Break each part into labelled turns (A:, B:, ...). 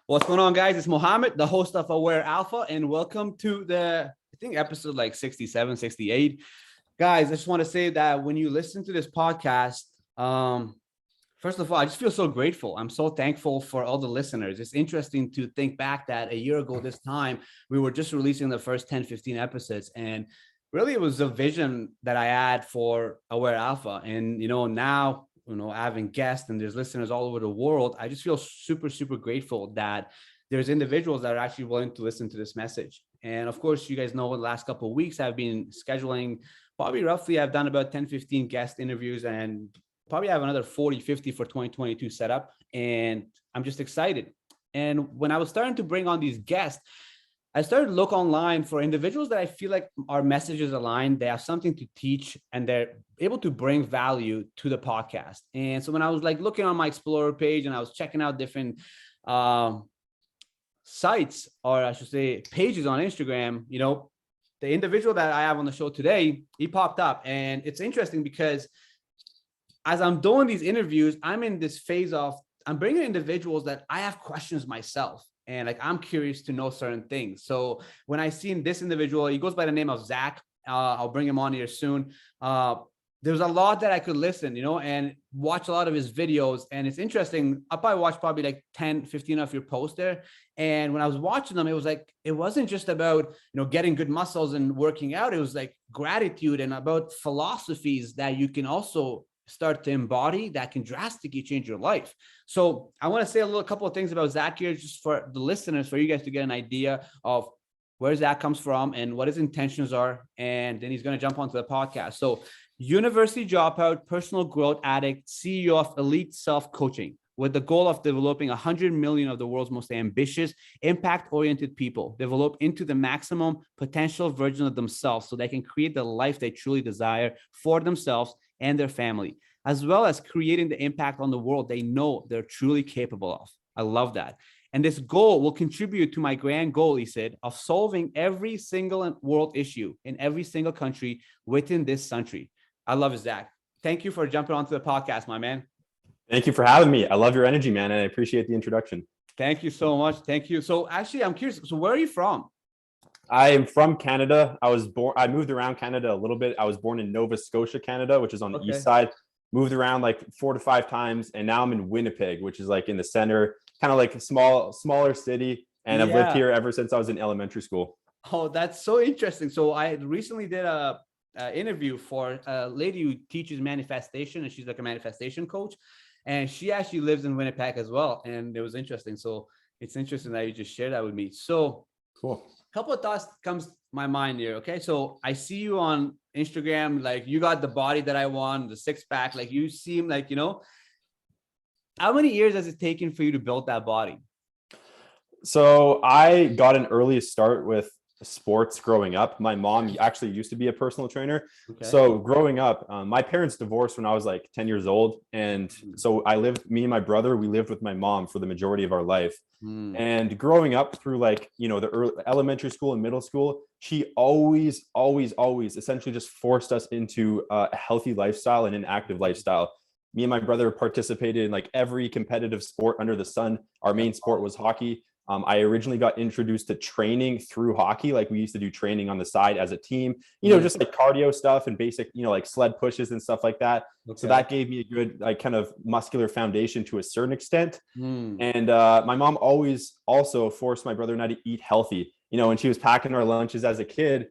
A: What's going on, guys? It's Mohammed, the host of Aware Alpha, and welcome to I think, episode like 67, 68. Guys, I just want to say that when you listen to this podcast, first of all, I just feel so grateful. I'm so thankful for all the listeners. It's interesting to think back that a year ago this time, we were just releasing the first 10, 15 episodes. And really, it was a vision that I had for Aware Alpha. And, now, having guests and there's listeners all over the world, I just feel super, super grateful that there's individuals that are actually willing to listen to this message. And of course, you guys know the last couple of weeks, I've been scheduling I've done about 10, 15 guest interviews and probably have another 40, 50 for 2022 set up. And I'm just excited. And when I was starting to bring on these guests, I started to look online for individuals that I feel like our messages align. They have something to teach and they're able to bring value to the podcast. And so when I was like looking on my Explorer page and I was checking out different sites, or I should say pages on Instagram, the individual that I have on the show today, he popped up. And it's interesting because as I'm doing these interviews, I'm in this phase of, I'm bringing individuals that I have questions myself. And like, I'm curious to know certain things. So when I seen this individual, he goes by the name of Zach. I'll bring him on here soon. There's a lot that I could listen, and watch a lot of his videos. And it's interesting. I probably watched like 10, 15 of your posts there. And when I was watching them, it was like, it wasn't just about, getting good muscles and working out. It was like gratitude and about philosophies that you can also start to embody that can drastically change your life. So I want to say a couple of things about Zach here, just for the listeners, for you guys to get an idea of where Zach comes from and what his intentions are. And then he's going to jump onto the podcast. So university dropout, personal growth addict, CEO of Elite Self-Coaching, with the goal of developing 100 million of the world's most ambitious, impact-oriented people, develop into the maximum potential version of themselves so they can create the life they truly desire for themselves and their family, as well as creating the impact on the world they know they're truly capable of. I love that. And this goal will contribute to my grand goal, he said, of solving every single world issue in every single country within this century. I love it, Zach. Thank you for jumping onto the podcast, my man.
B: Thank you for having me. I love your energy, man. And I appreciate the introduction.
A: Thank you so much. Thank you. So actually, I'm curious. So where are you from?
B: I am from Canada. I moved around Canada a little bit. I was born in Nova Scotia, Canada, which is on the east side. Moved around like 4 to 5 times. And now I'm in Winnipeg, which is like in the center, kind of like a smaller city. And I've lived here ever since I was in elementary school.
A: Oh, that's so interesting. So I recently did a interview for a lady who teaches manifestation, and she's like a manifestation coach. And she actually lives in Winnipeg as well. And it was interesting. So it's interesting that you just shared that with me. So
B: cool.
A: A couple of thoughts comes to my mind here. Okay. So I see you on Instagram, like you got the body that I want, the 6-pack, like you seem like, how many years has it taken for you to build that body?
B: So I got an early start with sports growing up. My mom actually used to be a personal trainer. Okay. So growing up, my parents divorced when I was like 10 years old. And so me and my brother, we lived with my mom for the majority of our life. And growing up through like, the early elementary school and middle school, she always essentially just forced us into a healthy lifestyle and an active lifestyle. Me and my brother participated in like every competitive sport under the sun. Our main sport was hockey. I originally got introduced to training through hockey. Like we used to do training on the side as a team, just like cardio stuff and basic, like sled pushes and stuff like that. Okay. So that gave me a good, like kind of muscular foundation to a certain extent. And my mom always also forced my brother and I to eat healthy. When she was packing our lunches as a kid,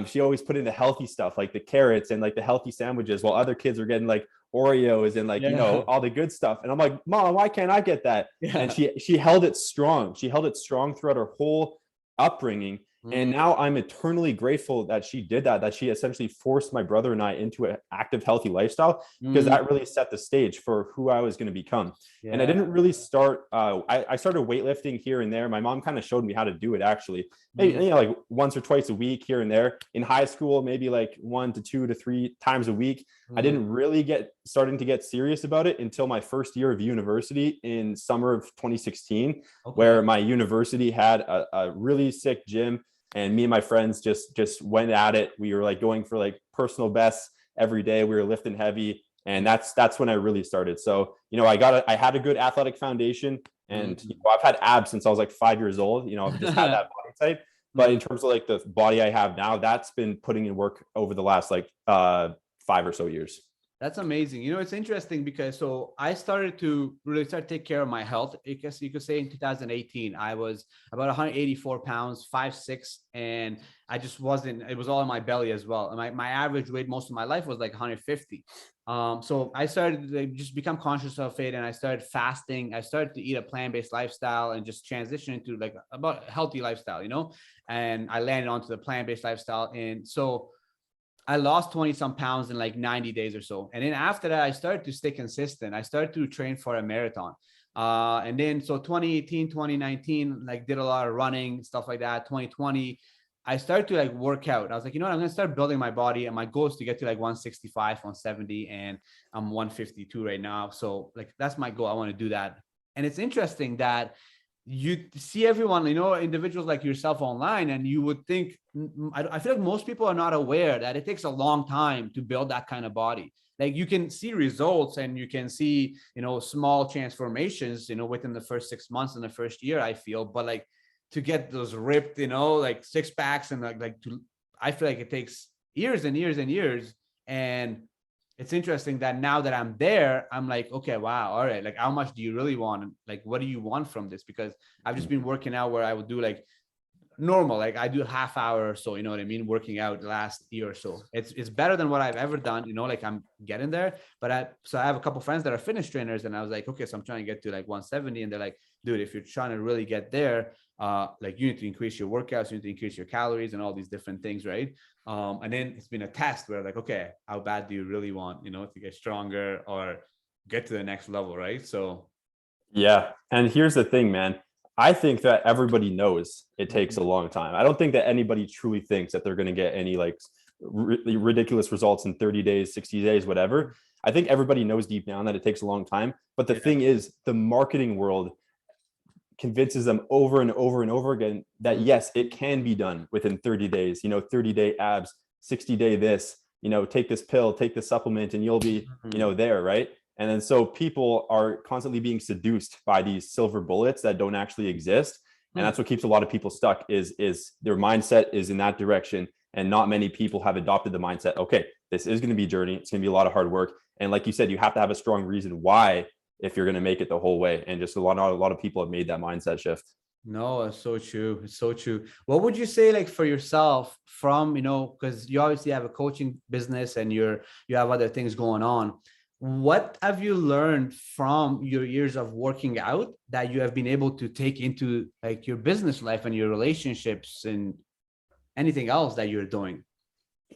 B: she always put in the healthy stuff, like the carrots and like the healthy sandwiches, while other kids were getting like Oreos and like, all the good stuff. And I'm like, Mom, why can't I get that? Yeah. And she held it strong. She held it strong throughout her whole upbringing. And now I'm eternally grateful that she did that she essentially forced my brother and I into an active, healthy lifestyle, because that really set the stage for who I was going to become. Yeah. And I didn't really start, I started weightlifting here and there. My mom kind of showed me how to do it actually, maybe, like once or twice a week here and there. In high school, maybe like 1 to 2 to 3 times a week. I didn't really starting to get serious about it until my first year of university in summer of 2016, where my university had a really sick gym. And me and my friends just went at it. We were like going for like personal bests every day. We were lifting heavy. And that's when I really started. So, I had a good athletic foundation. And I've had abs since I was like 5 years old. I've just had that body type. But in terms of like the body I have now, that's been putting in work over the last like 5 or so years.
A: That's amazing. It's interesting because so I started to really start to take care of my health. I guess you could say in 2018, I was about 184 pounds, 5'6", and I just wasn't, it was all in my belly as well. And my average weight most of my life was like 150. So I started to just become conscious of it, and I started fasting. I started to eat a plant-based lifestyle and just transition into like about a healthy lifestyle, and I landed onto the plant-based lifestyle. And so I lost 20 some pounds in like 90 days or so. And then after that, I started to stay consistent. I started to train for a marathon. And then so 2018, 2019, like did a lot of running, stuff like that. 2020, I started to like work out. I was like, I'm going to start building my body. And my goal is to get to like 165, 170, and I'm 152 right now. So like, that's my goal. I want to do that. And it's interesting that you see everyone, individuals like yourself online, and you would think, I feel like most people are not aware that it takes a long time to build that kind of body. Like you can see results and you can see, small transformations, within the first 6 months and the first year, I feel, but like to get those ripped, like six packs and I feel like it takes years and years and years. And it's interesting that now that I'm there, I'm like, okay, wow. All right. Like, how much do you really want? Like, what do you want from this? Because I've just been working out where I would do like normal, like I do a half hour or so, working out the last year or so. It's better than what I've ever done, like I'm getting there. But I have a couple friends that are fitness trainers, and I was like, okay, so I'm trying to get to like 170. And they're like, dude, if you're trying to really get there, like you need to increase your workouts, you need to increase your calories and all these different things, right? And then it's been a test where like, okay, how bad do you really want, to get stronger or get to the next level, right? So
B: yeah. And here's the thing, man. I think that everybody knows it takes a long time. I don't think that anybody truly thinks that they're going to get any like ridiculous results in 30 days, 60 days, whatever. I think everybody knows deep down that it takes a long time. But the thing is, the marketing world convinces them over and over and over again that yes, it can be done within 30 days, 30-day abs, 60-day this, take this pill, take this supplement, and you'll be, there, right? And then so people are constantly being seduced by these silver bullets that don't actually exist. And that's what keeps a lot of people stuck is their mindset is in that direction. And not many people have adopted the mindset, okay, this is going to be a journey. It's going to be a lot of hard work. And like you said, you have to have a strong reason why if you're going to make it the whole way. And just a lot of people have made that mindset shift.
A: No, it's so true. It's so true. What would you say, like for yourself from, because you obviously have a coaching business and you have other things going on. What have you learned from your years of working out that you have been able to take into like your business life and your relationships and anything else that you're doing?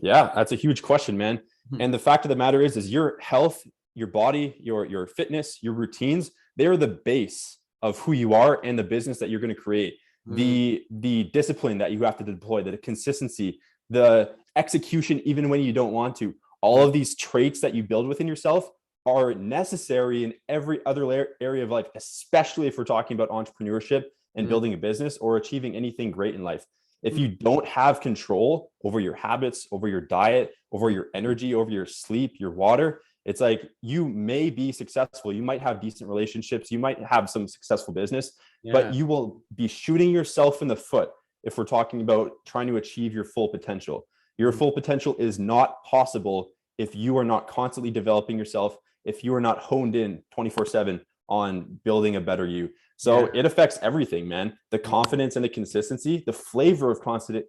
B: Yeah, that's a huge question, man. And the fact of the matter is your health, your body, your fitness, your routines, they're the base of who you are and the business that you're going to create. The discipline that you have to deploy, the consistency, the execution, even when you don't want to, all of these traits that you build within yourself are necessary in every other area of life, especially if we're talking about entrepreneurship and building a business or achieving anything great in life. If you don't have control over your habits, over your diet, over your energy, over your sleep, your water, it's like you may be successful. You might have decent relationships. You might have some successful business, but you will be shooting yourself in the foot if we're talking about trying to achieve your full potential. Your full potential is not possible if you are not constantly developing yourself, if you are not honed in 24/7 on building a better you. So it affects everything, man. The confidence and the consistency, the flavor of constant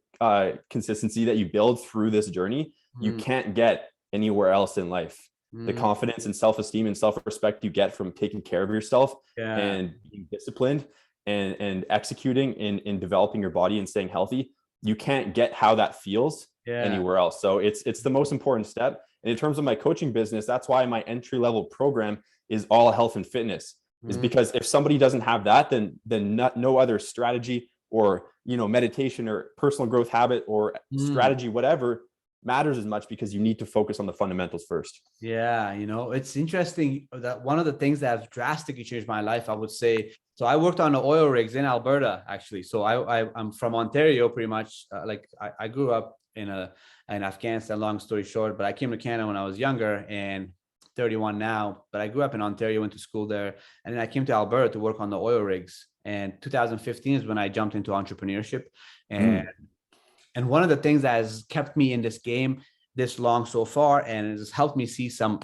B: consistency that you build through this journey, you can't get anywhere else in life. The confidence and self-esteem and self-respect you get from taking care of yourself and being disciplined and executing in developing your body and staying healthy, you can't get how that feels anywhere else. So it's the most important step. And in terms of my coaching business, that's why my entry-level program is all health and fitness, is because if somebody doesn't have that, then no other strategy or, meditation or personal growth habit or strategy, whatever, matters as much, because you need to focus on the fundamentals first.
A: Yeah, it's interesting that one of the things that has drastically changed my life, I would say. So I worked on the oil rigs in Alberta, actually. So I'm from Ontario, pretty much. I grew up in Afghanistan, long story short, but I came to Canada when I was younger, and 31 now, but I grew up in Ontario, went to school there. And then I came to Alberta to work on the oil rigs. And 2015 is when I jumped into entrepreneurship. And one of the things that has kept me in this game this long so far, and it has helped me see some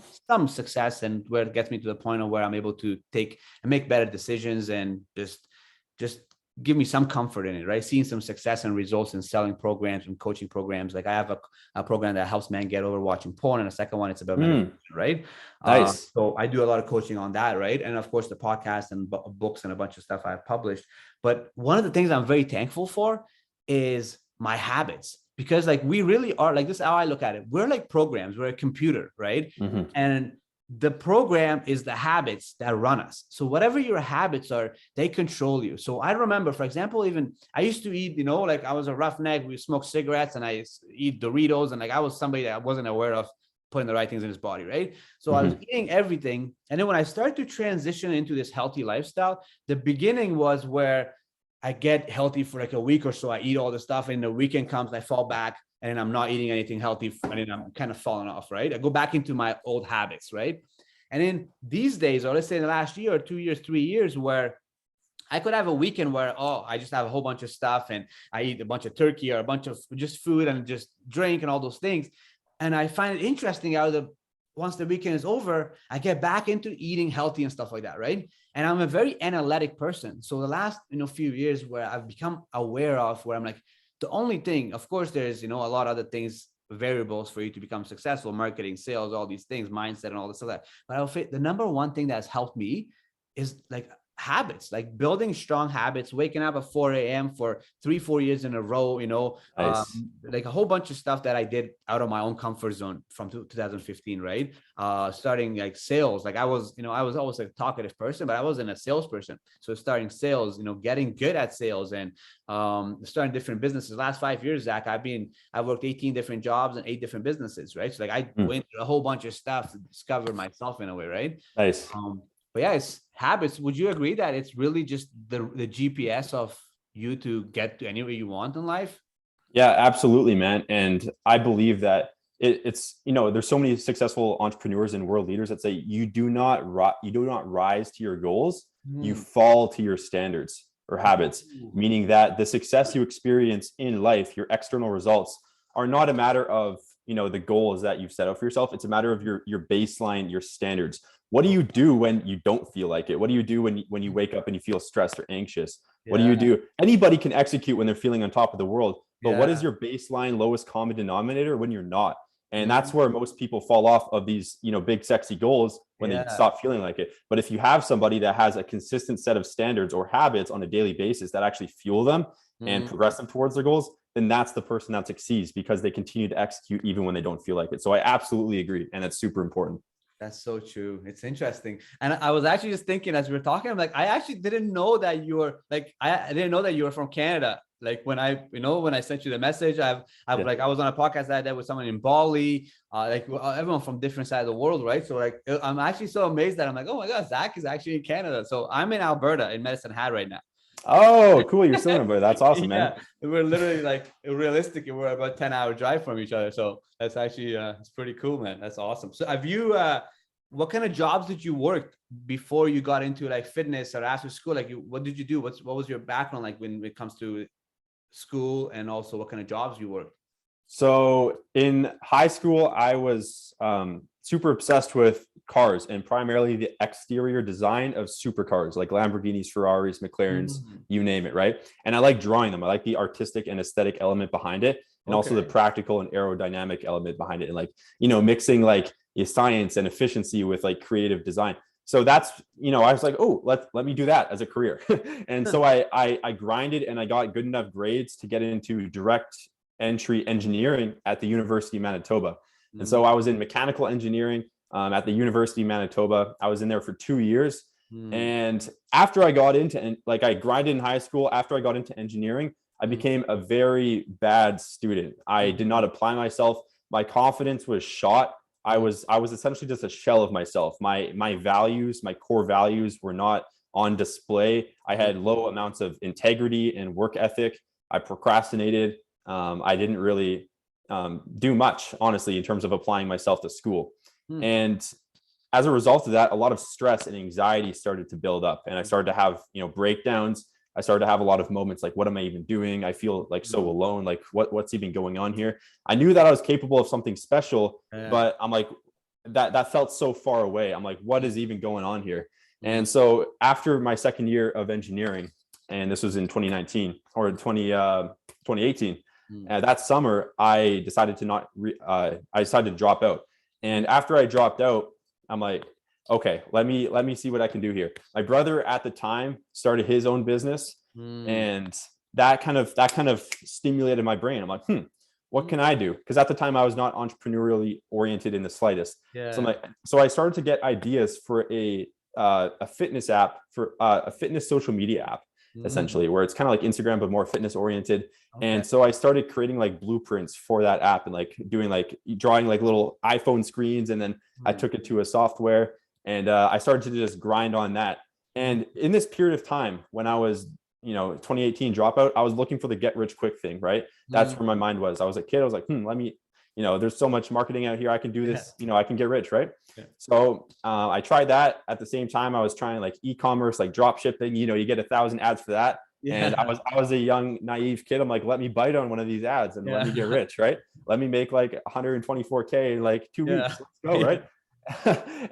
A: success, and where it gets me to the point of where I'm able to take and make better decisions, and just give me some comfort in it, right? Seeing some success and results in selling programs and coaching programs. Like I have a program that helps men get over watching porn, and a second one, it's about meditation, right?
B: Nice.
A: So I do a lot of coaching on that, right? And of course the podcast and books and a bunch of stuff I've published. But one of the things I'm very thankful for is my habits, because like we really are, like, this is how I look at it. We're like programs, we're a computer, right? And the program is the habits that run us. So whatever your habits are, they control you. So I remember, for example, even I used to eat, like I was a roughneck. We smoked cigarettes and I eat Doritos, and like I was somebody that I wasn't aware of putting the right things in his body, right? So I was eating everything. And then when I started to transition into this healthy lifestyle, the beginning was where I get healthy for like a week or so. I eat all the stuff, and the weekend comes, I fall back, and I'm not eating anything healthy, and then I'm kind of falling off, right? I go back into my old habits, right? And then these days, or let's say in the last year or 2 years, 3 years, where I could have a weekend where, I just have a whole bunch of stuff, and I eat a bunch of turkey or a bunch of just food and just drink and all those things. And I find it interesting once the weekend is over, I get back into eating healthy and stuff like that, right? And I'm a very analytic person. So the last, few years where I've become aware of, where I'm like, the only thing, of course, there's, a lot of other things, variables for you to become successful, marketing, sales, all these things, mindset, and all this stuff. But I'll say the number one thing that's helped me is like habits, like building strong habits, waking up at 4 a.m. for 3-4 years in a row,
B: Nice.
A: like a whole bunch of stuff that I did out of my own comfort zone from 2015, right? Starting like sales, like I was always a talkative person, but I wasn't a salesperson. So starting sales, getting good at sales, and starting different businesses. Last 5 years, Zach, I've worked 18 different jobs and 8 different businesses, right? So like I went through a whole bunch of stuff to discover myself in a way, right?
B: Nice.
A: But yeah, it's habits. Would you agree that it's really just the GPS of you to get to anywhere you want in life?
B: Yeah, absolutely, man. And I believe that it's there's so many successful entrepreneurs and world leaders that say you do not rise to your goals, you fall to your standards or habits, meaning that the success you experience in life, your external results, are not a matter of the goals that you've set out for yourself. It's a matter of your baseline, your standards. What do you do when you don't feel like it? What do you do when you wake up and you feel stressed or anxious? What do you do? Anybody can execute when they're feeling on top of the world, but what is your baseline lowest common denominator when you're not? And that's where most people fall off of these, big, sexy goals when they stop feeling like it. But if you have somebody that has a consistent set of standards or habits on a daily basis that actually fuel them and progress them towards their goals, then that's the person that succeeds, because they continue to execute even when they don't feel like it. So I absolutely agree. And it's super important.
A: That's so true. It's interesting. And I was actually just thinking as we were talking, I'm like, I actually didn't know that you were like, I didn't know that you were from Canada. Like when I sent you the message, like, I was on a podcast that I did with someone in Bali, everyone from different sides of the world. Right. So like, I'm actually so amazed that I'm like, oh my God, Zach is actually in Canada. So I'm in Alberta in Medicine Hat right now.
B: Oh, cool. You're still in Alberta. That's awesome, man.
A: Yeah, we're literally like realistically, we're about 10-hour drive from each other. So that's actually it's pretty cool, man. That's awesome. So have you what kind of jobs did you work before you got into like fitness or after school? Like what did you do? What was your background like when it comes to school, and also what kind of jobs you worked?
B: So in high school, I was super obsessed with cars, and primarily the exterior design of supercars like Lamborghinis, Ferraris, McLarens, you name it, right? And I like drawing them. I like the artistic and aesthetic element behind it, and also the practical and aerodynamic element behind it, and like mixing like science and efficiency with like creative design. So that's I was like, oh, let me do that as a career. And so I grinded, and I got good enough grades to get into direct entry engineering at the University of Manitoba. And so I was in mechanical engineering at the University of Manitoba. I was in there for 2 years. And after I got into, and like I grinded in high school, after I got into engineering, I became a very bad student. I did not apply myself. My confidence was shot. I was essentially just a shell of myself. My values, my core values were not on display. I had low amounts of integrity and work ethic. I procrastinated. I didn't really do much, honestly, in terms of applying myself to school. And as a result of that, a lot of stress and anxiety started to build up, and I started to have, breakdowns. I started to have a lot of moments like, what am I even doing? I feel like so alone. Like what's even going on here? I knew that I was capable of something special, but I'm like, that felt so far away. I'm like, what is even going on here? And so after my second year of engineering, and this was in 2019 or 2018, that summer, I decided to drop out. And after I dropped out, I'm like, okay, let me see what I can do here. My brother at the time started his own business, and that kind of stimulated my brain. I'm like, what can I do? Because at the time I was not entrepreneurially oriented in the slightest. So I started to get ideas for a fitness app, for a fitness social media app, essentially, where it's kind of like Instagram but more fitness oriented. And so I started creating like blueprints for that app and like doing like drawing like little iPhone screens, and then I took it to a software, and I started to just grind on that. And in this period of time, when I was 2018 dropout, I was looking for the get rich quick thing, right? That's where my mind was. I was a kid. I was like, let me, there's so much marketing out here. I can do this, I can get rich, right? So I tried that. At the same time, I was trying like e-commerce, like drop shipping, you get 1,000 ads for that. And I was a young, naive kid. I'm like, let me bite on one of these ads and let me get rich, right? Let me make like 124K in like 2 weeks. Let's go, right?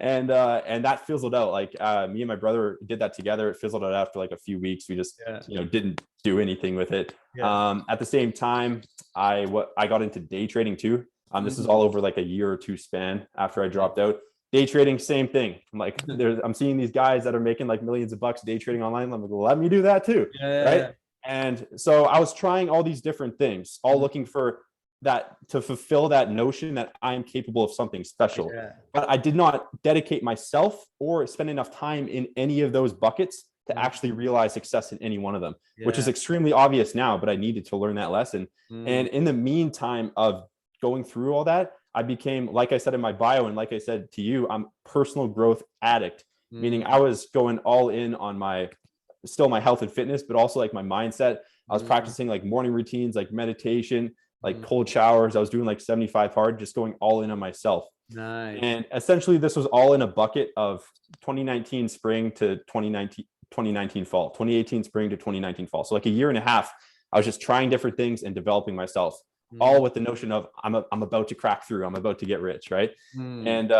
B: And that fizzled out. Like me and my brother did that together. It fizzled out after like a few weeks. We just didn't do anything with it. At the same time, I got into day trading too. This is all over like a year or two span after I dropped out. Day trading, same thing. I'm like, I'm seeing these guys that are making like millions of bucks day trading online. I'm like, well, let me do that too, right? And so I was trying all these different things, all looking for that to fulfill that notion that I'm capable of something special. But I did not dedicate myself or spend enough time in any of those buckets to actually realize success in any one of them, which is extremely obvious now, but I needed to learn that lesson. And in the meantime of going through all that, I became, like I said in my bio, and like I said to you, I'm personal growth addict, meaning I was going all in on my health and fitness, but also like my mindset. I was practicing like morning routines, like meditation, like cold showers. I was doing like 75 hard, just going all in on myself.
A: Nice.
B: And essentially this was all in a bucket of 2019 spring to 2019 fall, 2018 spring to 2019 fall. So like a year and a half, I was just trying different things and developing myself, all with the notion of I'm about to crack through. I'm about to get rich. Right. And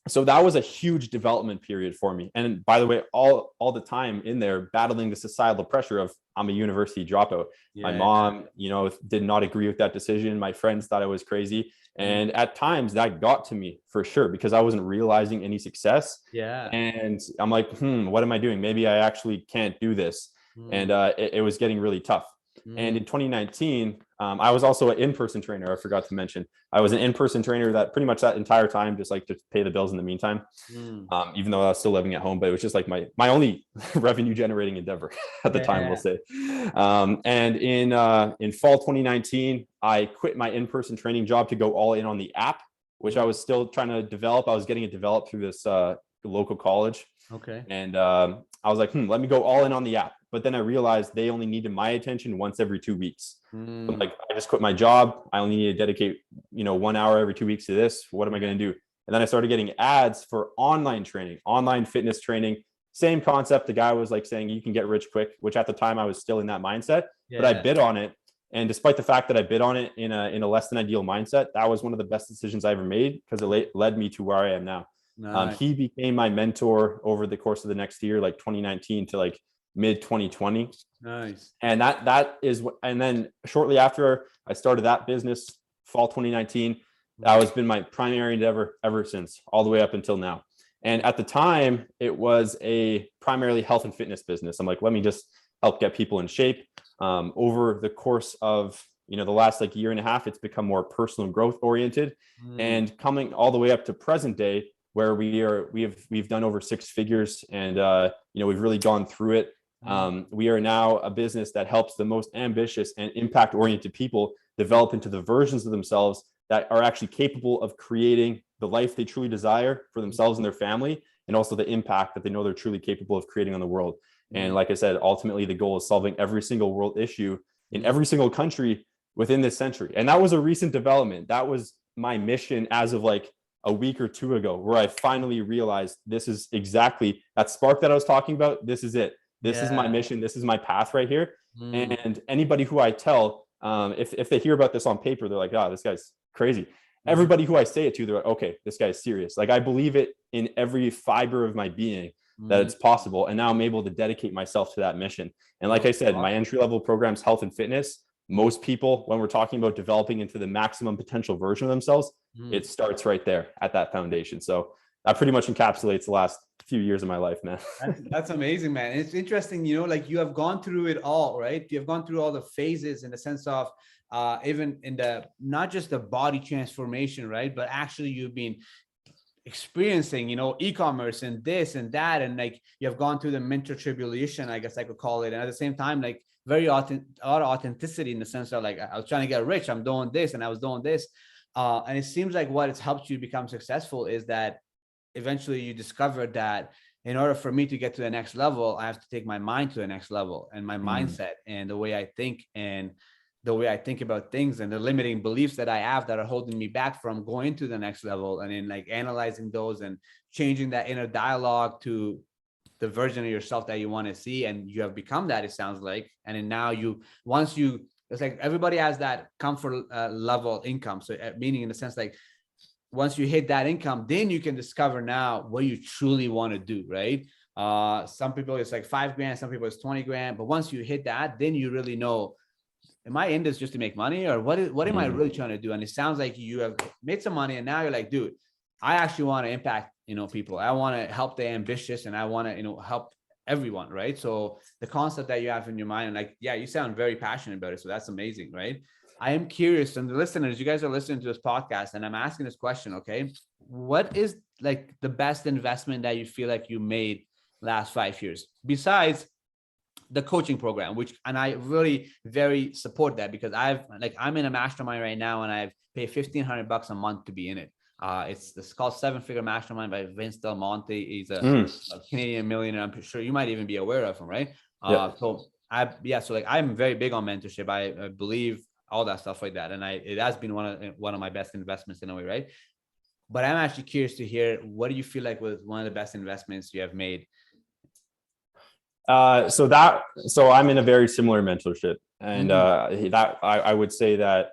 B: so that was a huge development period for me. And by the way, all the time in there, battling the societal pressure of I'm a university dropout. My mom, did not agree with that decision. My friends thought I was crazy. And at times that got to me for sure, because I wasn't realizing any success. And I'm like, what am I doing? Maybe I actually can't do this. And it was getting really tough. And in 2019, I was also an in-person trainer. I forgot to mention, I was an in-person trainer that pretty much that entire time, just like to pay the bills in the meantime, even though I was still living at home, but it was just like my only revenue generating endeavor at the time, we'll say. And in fall 2019, I quit my in-person training job to go all in on the app, which I was still trying to develop. I was getting it developed through this local college. And I was like, let me go all in on the app. But then I realized they only needed my attention once every 2 weeks. So like, I just quit my job. I only need to dedicate, 1 hour every 2 weeks to this. What am I going to do? And then I started getting ads for online training, online fitness training. Same concept. The guy was like saying, you can get rich quick, which at the time I was still in that mindset, but I bid on it. And despite the fact that I bid on it in a less than ideal mindset, that was one of the best decisions I ever made, because it led me to where I am now. He became my mentor over the course of the next year, like 2019 to like mid 2020.
A: Nice.
B: And that is what, and then shortly after I started that business, fall 2019, that has been my primary endeavor ever since, all the way up until now. And at the time, it was a primarily health and fitness business. I'm like, let me just help get people in shape. Over the course of the last like year and a half, it's become more personal growth oriented, and coming all the way up to present day, where we've done over 6 figures, and we've really gone through it. We are now a business that helps the most ambitious and impact oriented people develop into the versions of themselves that are actually capable of creating the life they truly desire for themselves and their family, and also the impact that they know they're truly capable of creating on the world. And like I said, ultimately the goal is solving every single world issue in every single country within this century. And that was a recent development. That was my mission as of like a week or two ago where I finally realized this is exactly that spark that I was talking about. This is it. This is my mission. This is my path right here. And anybody who I tell, if they hear about this on paper, they're like, oh, this guy's crazy. Everybody who I say it to, they're like, okay, this guy's serious. Like I believe it in every fiber of my being that it's possible. And now I'm able to dedicate myself to that mission. And like I said, my entry-level program is health and fitness. Most people, when we're talking about developing into the maximum potential version of themselves, it starts right there at that foundation. So that pretty much encapsulates the last few years of my life, man.
A: That's amazing, man. It's interesting, you know, like you have gone through it all, right? You have gone through all the phases in the sense of even in the, not just the body transformation, right? But actually you've been experiencing, you know, e-commerce and this and that. And like, you have gone through the mental tribulation, I guess I could call it. And at the same time, like a lot of authenticity in the sense of like, I was trying to get rich, I'm doing this and I was doing this. And it seems like what has helped you become successful is that eventually you discovered that in order for me to get to the next level, I have to take my mind to the next level, and my mindset and the way I think and the way I think about things and the limiting beliefs that I have that are holding me back from going to the next level, and in like analyzing those and changing that inner dialogue to the version of yourself that you want to see. And you have become that, it sounds like. And then now it's like everybody has that comfort level income. So meaning in the sense, like once you hit that income, then you can discover now what you truly want to do, right? Some people it's like 5 grand, some people it's 20 grand. But once you hit that, then you really know, am I in this just to make money, or what am I really trying to do? And it sounds like you have made some money and now you're like, dude, I actually want to impact, you know, people. I want to help the ambitious and I want to, you know, help everyone, right? So the concept that you have in your mind, and like, yeah, you sound very passionate about it. So that's amazing, right? I am curious, and the listeners, you guys are listening to this podcast, and I'm asking this question, okay? What is like the best investment that you feel like you made last 5 years besides the coaching program, which, and I really very support that, because I'm in a mastermind right now and I've paid $1,500 a month to be in it. It's called 7-Figure Mastermind by Vince Del Monte. He's a Canadian millionaire. I'm sure you might even be aware of him, right? So like I'm very big on mentorship. I believe all that stuff like that. And it has been one of my best investments in a way, right? But I'm actually curious to hear, what do you feel like was one of the best investments you have made?
B: So I'm in a very similar mentorship, and that I would say that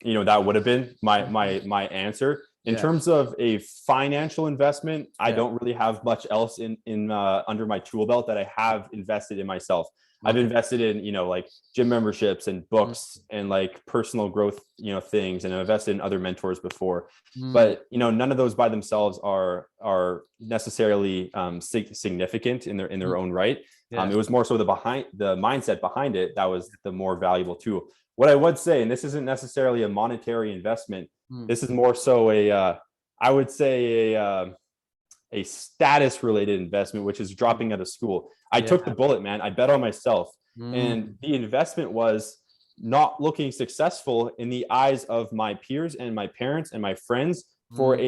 B: you know, that would have been my answer. In terms of a financial investment, I don't really have much else in under my tool belt that I have invested in myself. I've invested in, you know, like gym memberships and books and like personal growth, you know, things, and I've invested in other mentors before. But, you know, none of those by themselves are necessarily significant in their own right. It was more so the mindset behind it that was the more valuable tool. What I would say, and this isn't necessarily a monetary investment, this is more so I would say a status related investment, which is dropping out of school. I took the bullet, man. I bet on myself. And the investment was not looking successful in the eyes of my peers and my parents and my friends for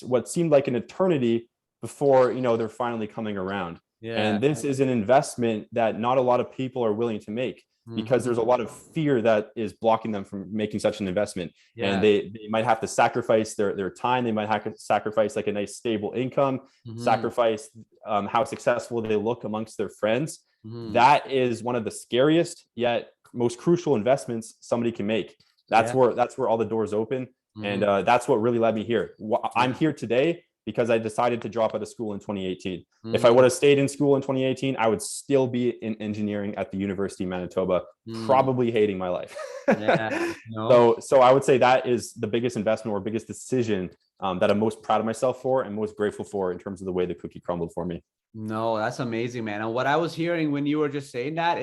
B: what seemed like an eternity before, you know, they're finally coming around. And this is an investment that not a lot of people are willing to make, because there's a lot of fear that is blocking them from making such an investment. And they might have to sacrifice their time. They might have to sacrifice like a nice stable income, sacrifice how successful they look amongst their friends. That is one of the scariest yet most crucial investments somebody can make. That's where all the doors open. And that's what really led me here. I'm here today because I decided to drop out of school in 2018. If I would have stayed in school in 2018, I would still be in engineering at the University of Manitoba, probably hating my life. So I would say that is the biggest investment or biggest decision that I'm most proud of myself for and most grateful for in terms of the way the cookie crumbled for me.
A: No, that's amazing, man. And what I was hearing when you were just saying that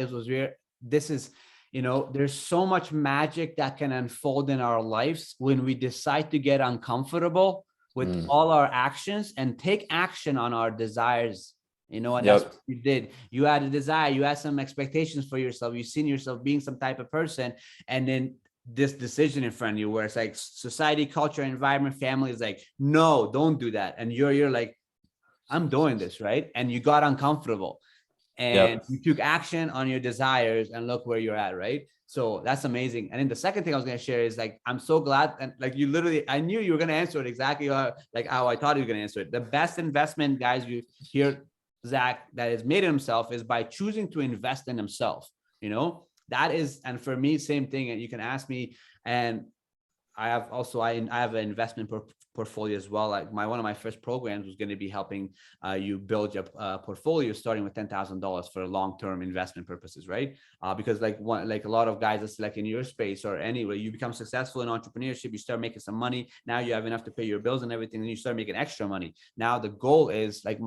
A: you know, there's so much magic that can unfold in our lives when we decide to get uncomfortable with all our actions and take action on our desires, you know, and that's what you did. You had a desire, you had some expectations for yourself. You've seen yourself being some type of person. And then this decision in front of you where it's like society, culture, environment, family is like, no, don't do that. And you're like, I'm doing this, right? And you got uncomfortable. and you took action on your desires, and look where you're at, right? So that's amazing. And then the second thing I was going to share is like, I'm so glad. And like, you literally, I knew you were going to answer it exactly like how I thought you were going to answer it. The best investment, guys, you hear Zach, that has made himself is by choosing to invest in himself. You know, that is, and for me, same thing. And you can ask me, and I have also, I have an investment portfolio as well. Like one of my first programs was going to be helping you build your portfolio, starting with $10,000 for long-term investment purposes, right? Because like a lot of guys, it's like in your space or anywhere, you become successful in entrepreneurship, you start making some money. Now you have enough to pay your bills and everything, and you start making extra money. Now the goal is like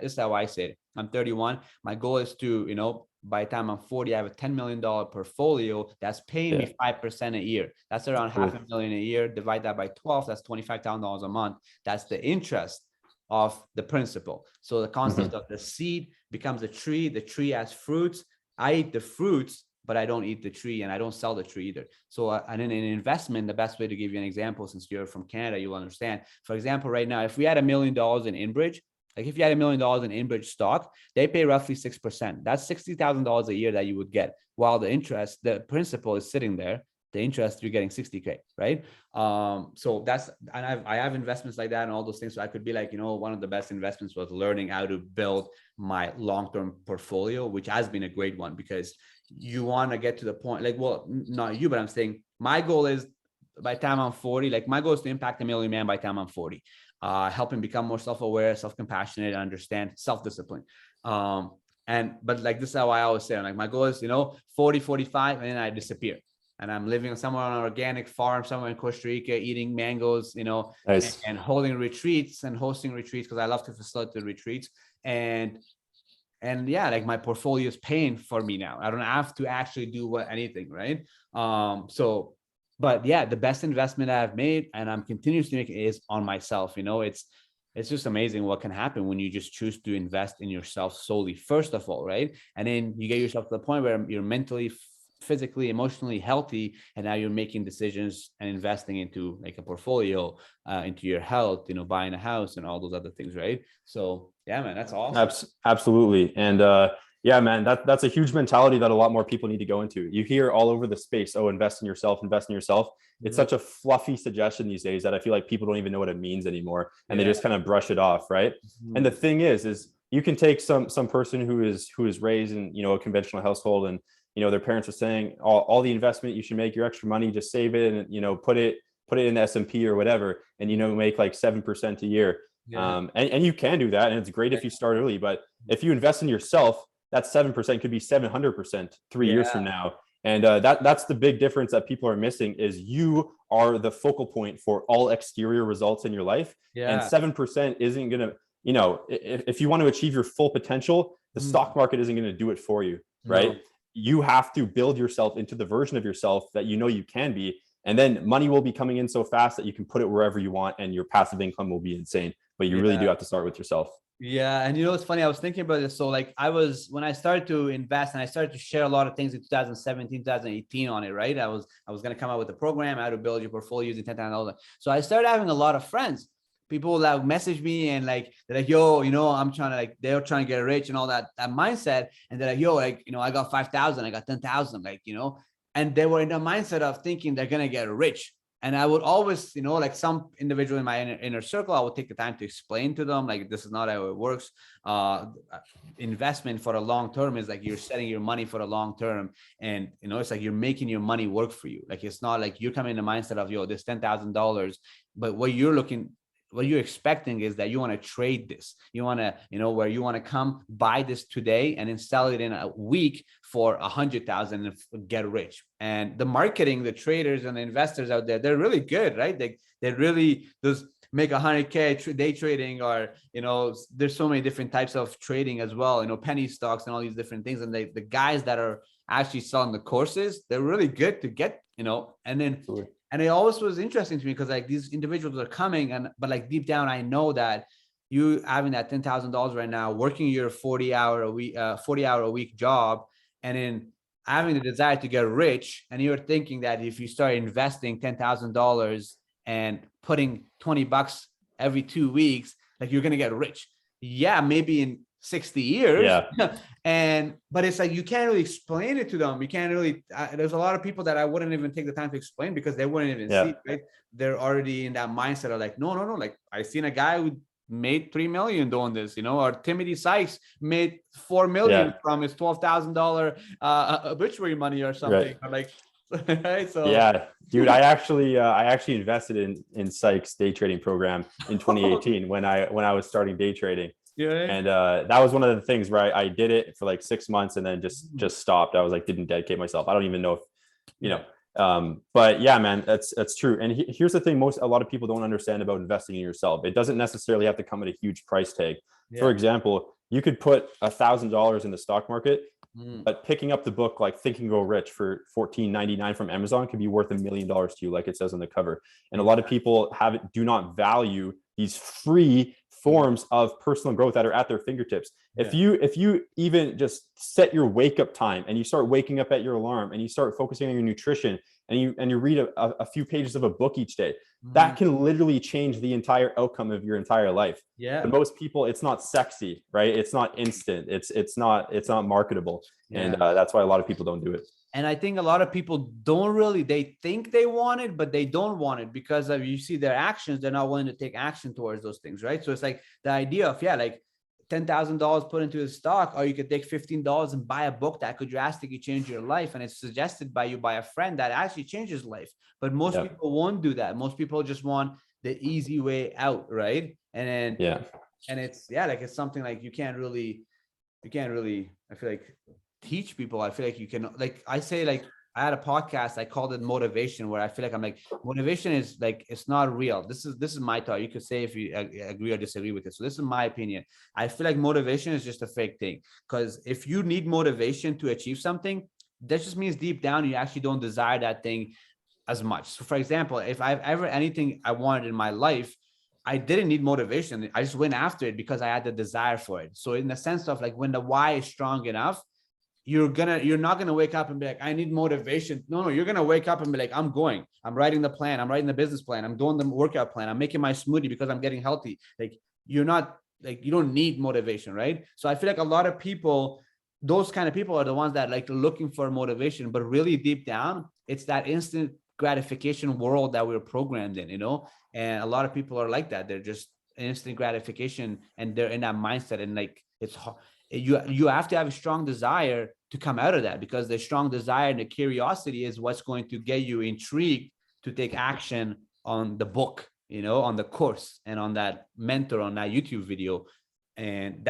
A: this is how I say it. I'm 31. My goal is to, you know, by the time I'm 40, I have a $10 million portfolio that's paying me 5% a year. That's around $500,000 a year. Divide that by 12, that's $25,000 a month. That's the interest of the principal. So the concept of the seed becomes a tree. The tree has fruits. I eat the fruits, but I don't eat the tree, and I don't sell the tree either. So, and in an investment, the best way to give you an example, since you're from Canada, you'll understand. For example, right now, if we had $1 million in Inbridge, like if you had $1 million in Inbridge stock, they pay roughly 6%. That's $60,000 a year that you would get, while the interest, the principal is sitting there. The interest, you're getting 60K, right? So that's, and I have investments like that and all those things. So I could be like, you know, one of the best investments was learning how to build my long-term portfolio, which has been a great one, because you want to get to the point, like, well, not you, but I'm saying my goal is by the time I'm 40, like my goal is to impact 1 million man by the time I'm 40. Help him become more self-aware, self-compassionate, understand self-discipline. But like, this is how I always say, like my goal is, you know, 40, 45, and then I disappear. And I'm living somewhere on an organic farm, somewhere in Costa Rica, eating mangoes, you know, and holding retreats and hosting retreats, because I love to facilitate retreats. And yeah, like my portfolio is paying for me now. I don't have to actually do anything, right? But yeah, the best investment I've made, and I'm continuously making, is on myself. You know, it's just amazing what can happen when you just choose to invest in yourself solely, first of all, right? And then you get yourself to the point where you're mentally, physically, emotionally healthy, and now you're making decisions and investing into like a portfolio, into your health, you know, buying a house and all those other things, right? So yeah, man, that's awesome.
B: Absolutely. And yeah, man, that's a huge mentality that a lot more people need to go into. You hear all over the space, oh, invest in yourself, invest in yourself. It's such a fluffy suggestion these days that I feel like people don't even know what it means anymore, and they just kind of brush it off, right? And the thing is you can take some person who is raised in, you know, a conventional household, and you know, their parents are saying all the investment you should make, your extra money, just save it and, you know, put it in the S&P or whatever, and, you know, make like 7% a year. And you can do that, and it's great if you start early. But if you invest in yourself, that 7% could be 700% 3 years from now. And that's the big difference that people are missing, is you are the focal point for all exterior results in your life. And 7% isn't going to, you know, if you want to achieve your full potential, the stock market isn't going to do it for you, right? No. You have to build yourself into the version of yourself that you know you can be. And then money will be coming in so fast that you can put it wherever you want, and your passive income will be insane. But you really do have to start with yourself.
A: Yeah. And you know, it's funny, I was thinking about this. So like when I started to invest and I started to share a lot of things in 2017, 2018 on it, right? I was going to come out with a program, how to build your portfolio using $10,000. So I started having a lot of friends. People like message me and like, they're like, yo, you know, I'm trying to like, they're trying to get rich and all that mindset. And they're like, yo, like, you know, I got 5,000, I got 10,000, like, you know, and they were in the mindset of thinking they're going to get rich. And I would always, you know, like some individual in my inner circle, I would take the time to explain to them, like, this is not how it works. Investment for a long term is like you're setting your money for a long term. And, you know, it's like you're making your money work for you. Like, it's not like you're coming in the mindset of, yo, this $10,000, but what you're expecting is that you want to trade this. You want to, you know, where you want to come buy this today and then sell it in a week for 100,000 and get rich. And the marketing, the traders and the investors out there, they're really good, right? They really just make 100K day trading, or, you know, there's so many different types of trading as well, you know, penny stocks and all these different things. And the guys that are actually selling the courses, they're really good to get, you know, and then, and it always was interesting to me because like these individuals are coming, but like deep down, I know that you having that $10,000 right now, working your 40-hour a week job, and then having the desire to get rich. And you're thinking that if you start investing $10,000 and putting $20 every 2 weeks, like you're going to get rich. Yeah, maybe in 60 years.
B: Yeah.
A: But it's like, you can't really explain it to them. You can't really, there's a lot of people that I wouldn't even take the time to explain because they wouldn't even see, right? They're already in that mindset of like, no. Like, I seen a guy who made 3 million doing this, or Timothy Sykes made 4 million from his $12,000 obituary money or something. Like, right? So
B: yeah, dude, I actually invested in Sykes day trading program in 2018 when I was starting day trading.
A: Yeah.
B: And that was one of the things where I did it for like 6 months and then just stopped. I was like, didn't dedicate myself. I don't even know if, but yeah, man, that's true. And here's the thing. A lot of people don't understand about investing in yourself. It doesn't necessarily have to come at a huge price tag. For example, you could put $1,000 in the stock market, but picking up the book like Think and Grow Rich for $14.99 from Amazon could be worth $1 million to you, like it says on the cover. And a lot of people do not value these free forms of personal growth that are at their fingertips. If you even just set your wake up time and you start waking up at your alarm and you start focusing on your nutrition and you read a few pages of a book each day, that can literally change the entire outcome of your entire life. But most people, it's not sexy, right? It's not instant. It's not marketable. And that's why a lot of people don't do it.
A: And I think a lot of people they think they want it, but they don't want it because of, you see their actions, they're not willing to take action towards those things, right? So it's like the idea of, like $10,000 put into a stock, or you could take $15 and buy a book that could drastically change your life. And it's suggested by a friend that actually changes life. But most people won't do that. Most people just want the easy way out, right? And then, and it's, like, it's something like you can't really, I feel like, teach people. I feel like you can, like, I say, like, I had a podcast, I called it motivation, where I feel like I'm like, motivation is like, it's not real. This is my thought. You could say if you agree or disagree with it. So this is my opinion. I feel like motivation is just a fake thing, because if you need motivation to achieve something, that just means deep down you actually don't desire that thing as much. So for example, if I've ever anything I wanted in my life, I didn't need motivation. I just went after it because I had the desire for it. So in the sense of like, when the why is strong enough, you're not gonna wake up and be like, I need motivation. No, you're gonna wake up and be like, I'm writing the plan, I'm writing the business plan, I'm doing the workout plan, I'm making my smoothie because I'm getting healthy. Like, you're not, like, you don't need motivation, right? So I feel like a lot of people, those kind of people are the ones that like looking for motivation, but really deep down, it's that instant gratification world that we're programmed in, and a lot of people are like that. They're just instant gratification, and they're in that mindset, and like, it's hard. You have to have a strong desire to come out of that, because the strong desire and the curiosity is what's going to get you intrigued to take action on the book, on the course, and on that mentor, on that YouTube video. And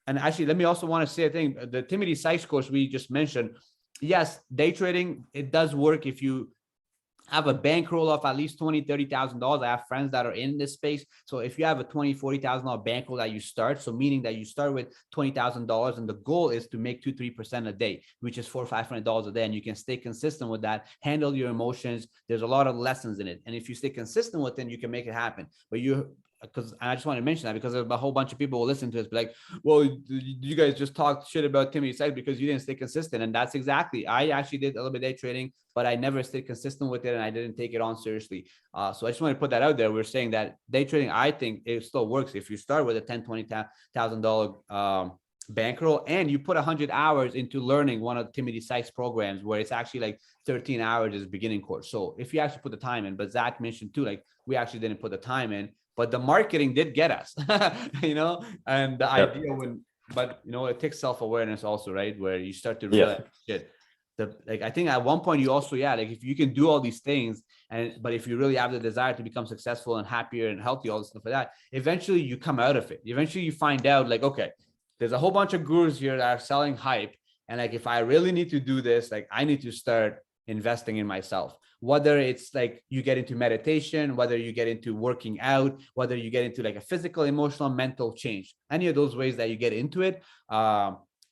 A: actually, let me also want to say a thing. The Timothy Sykes course we just mentioned, yes, day trading, it does work if you have a bankroll of at least $20,000-$30,000. I have friends that are in this space. So if you have a $20,000-$40,000 bankroll that you start, so meaning that you start with $20,000 and the goal is to make 2-3% a day, which is $400-$500 a day, and you can stay consistent with that, handle your emotions. There's a lot of lessons in it. And if you stay consistent with it, you can make it happen. But because I just want to mention that, because there's a whole bunch of people who listen to this, be like, well, you guys just talk shit about Timothy Sykes because you didn't stay consistent. And that's exactly, I actually did a little bit of day trading, but I never stayed consistent with it, and I didn't take it on seriously. So I just want to put that out there. We're saying that day trading, I think it still works if you start with a $10,000-$20,000 bankroll, and you put 100 hours into learning one of Timothy Sykes programs, where it's actually like 13 hours is beginning course. So if you actually put the time in, but Zach mentioned too, like, we actually didn't put the time in, but the marketing did get us, and the idea it takes self-awareness also, right? Where you start to realize shit. I think at one point you also, like, if you can do all these things, but if you really have the desire to become successful and happier and healthy, all this stuff like that, eventually you come out of it. Eventually you find out, like, okay, there's a whole bunch of gurus here that are selling hype. And like, if I really need to do this, like, I need to start investing in myself. Whether it's like you get into meditation, whether you get into working out, whether you get into like a physical, emotional, mental change, any of those ways that you get into it,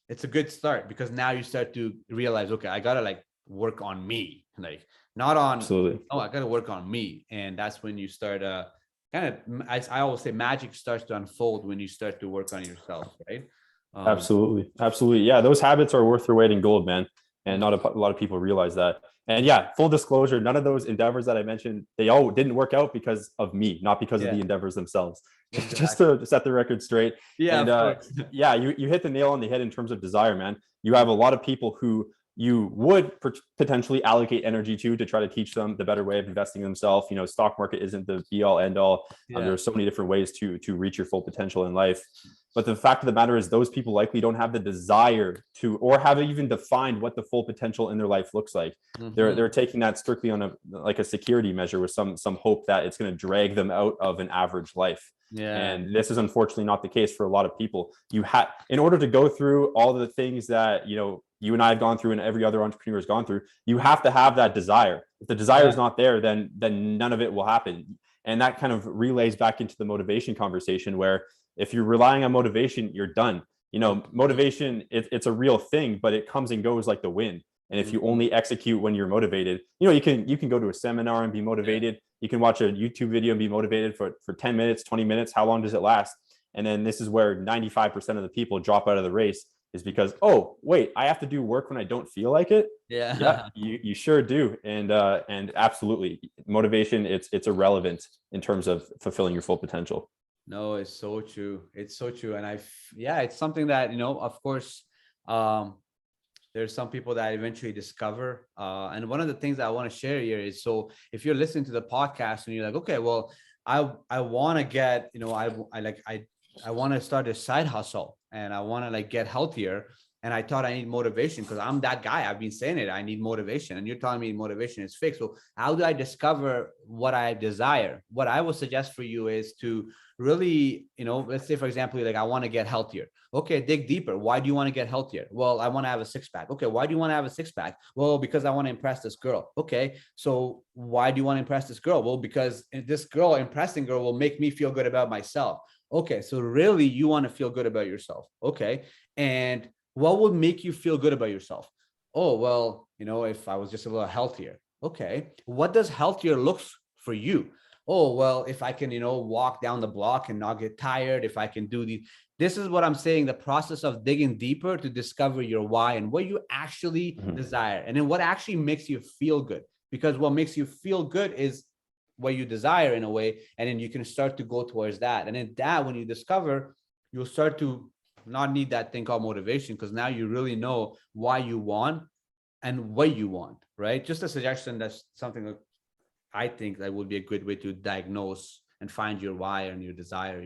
A: it's a good start, because now you start to realize, okay, I gotta like work on me, like not on,
B: absolutely.
A: Oh, I gotta work on me. And that's when you start kind of, as I always say, magic starts to unfold when you start to work on yourself, right?
B: Absolutely. Yeah, those habits are worth their weight in gold, man. And not a lot of people realize that. And yeah, full disclosure, none of those endeavors that I mentioned, they all didn't work out because of me, not because of the endeavors themselves. Just
A: Exactly.
B: to set the record straight.
A: Yeah,
B: And
A: of course.
B: yeah, you hit the nail on the head in terms of desire, man. You have a lot of people who you would potentially allocate energy to try to teach them the better way of investing in themselves. You know, stock market isn't the be all end all. There are so many different ways to reach your full potential in life. But the fact of the matter is those people likely don't have the desire to, or haven't even defined what the full potential in their life looks like. They're taking that strictly on a security measure with some hope that it's going to drag them out of an average life. And this is unfortunately not the case for a lot of people. In order to go through all the things that, you and I have gone through and every other entrepreneur has gone through, you have to have that desire. If the desire is not there, then none of it will happen. And that kind of relays back into the motivation conversation, where if you're relying on motivation, you're done. Motivation, it's a real thing, but it comes and goes like the wind. And if you only execute when you're motivated, you can go to a seminar and be motivated. You can watch a YouTube video and be motivated for 10 minutes, 20 minutes. How long does it last? And then this is where 95% of the people drop out of the race, is because, oh, wait, I have to do work when I don't feel like it. Yeah, you sure do. And absolutely, motivation, it's irrelevant in terms of fulfilling your full potential.
A: No, it's so true. It's so true. And it's something that, of course, there's some people that eventually discover. And one of the things that I want to share here is, so if you're listening to the podcast and you're like, okay, well, I want to get, I want to start a side hustle and I want to get healthier. And I thought I need motivation because I'm that guy. I've been saying it. I need motivation. And you're telling me motivation is fixed. So how do I discover what I desire? What I would suggest for you is to really, let's say, for example, I want to get healthier. Okay, dig deeper. Why do you want to get healthier? Well, I want to have a six pack. Okay, why do you want to have a six pack? Well, because I want to impress this girl. Okay, so why do you want to impress this girl? Well, because this girl, impressing girl, will make me feel good about myself. Okay, so really you want to feel good about yourself. Okay, and what would make you feel good about yourself? Oh, well, if I was just a little healthier. Okay, what does healthier looks for you? Oh, well, if I can, walk down the block and not get tired, if I can do this is what I'm saying, the process of digging deeper to discover your why and what you actually desire. And then what actually makes you feel good, because what makes you feel good is what you desire in a way. And then you can start to go towards that. And then that, when you discover, you'll start to not need that thing called motivation, because now you really know why you want and what you want, right? Just a suggestion. That's something that I think that would be a good way to diagnose and find your why and your desire,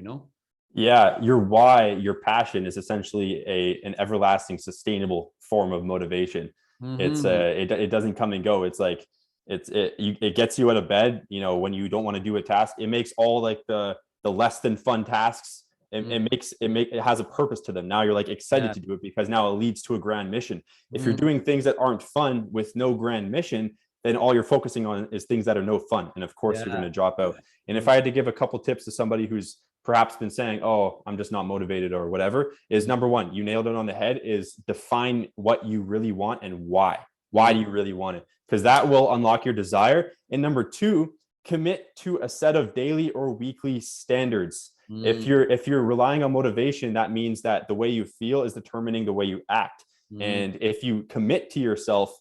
B: Yeah, your why, your passion is essentially an everlasting, sustainable form of motivation. It's it doesn't come and go. It's like it gets you out of bed, when you don't want to do a task. It makes all the less than fun tasks. It has a purpose to them. Now you're excited to do it because now it leads to a grand mission. If you're doing things that aren't fun with no grand mission, then all you're focusing on is things that are no fun. And of course, you're going to drop out. And if I had to give a couple tips to somebody who's perhaps been saying, oh, I'm just not motivated or whatever, is number one, you nailed it on the head, is define what you really want and why. Why do you really want it? Because that will unlock your desire. And number two, commit to a set of daily or weekly standards. If you're relying on motivation, that means that the way you feel is determining the way you act. And if you commit to yourself,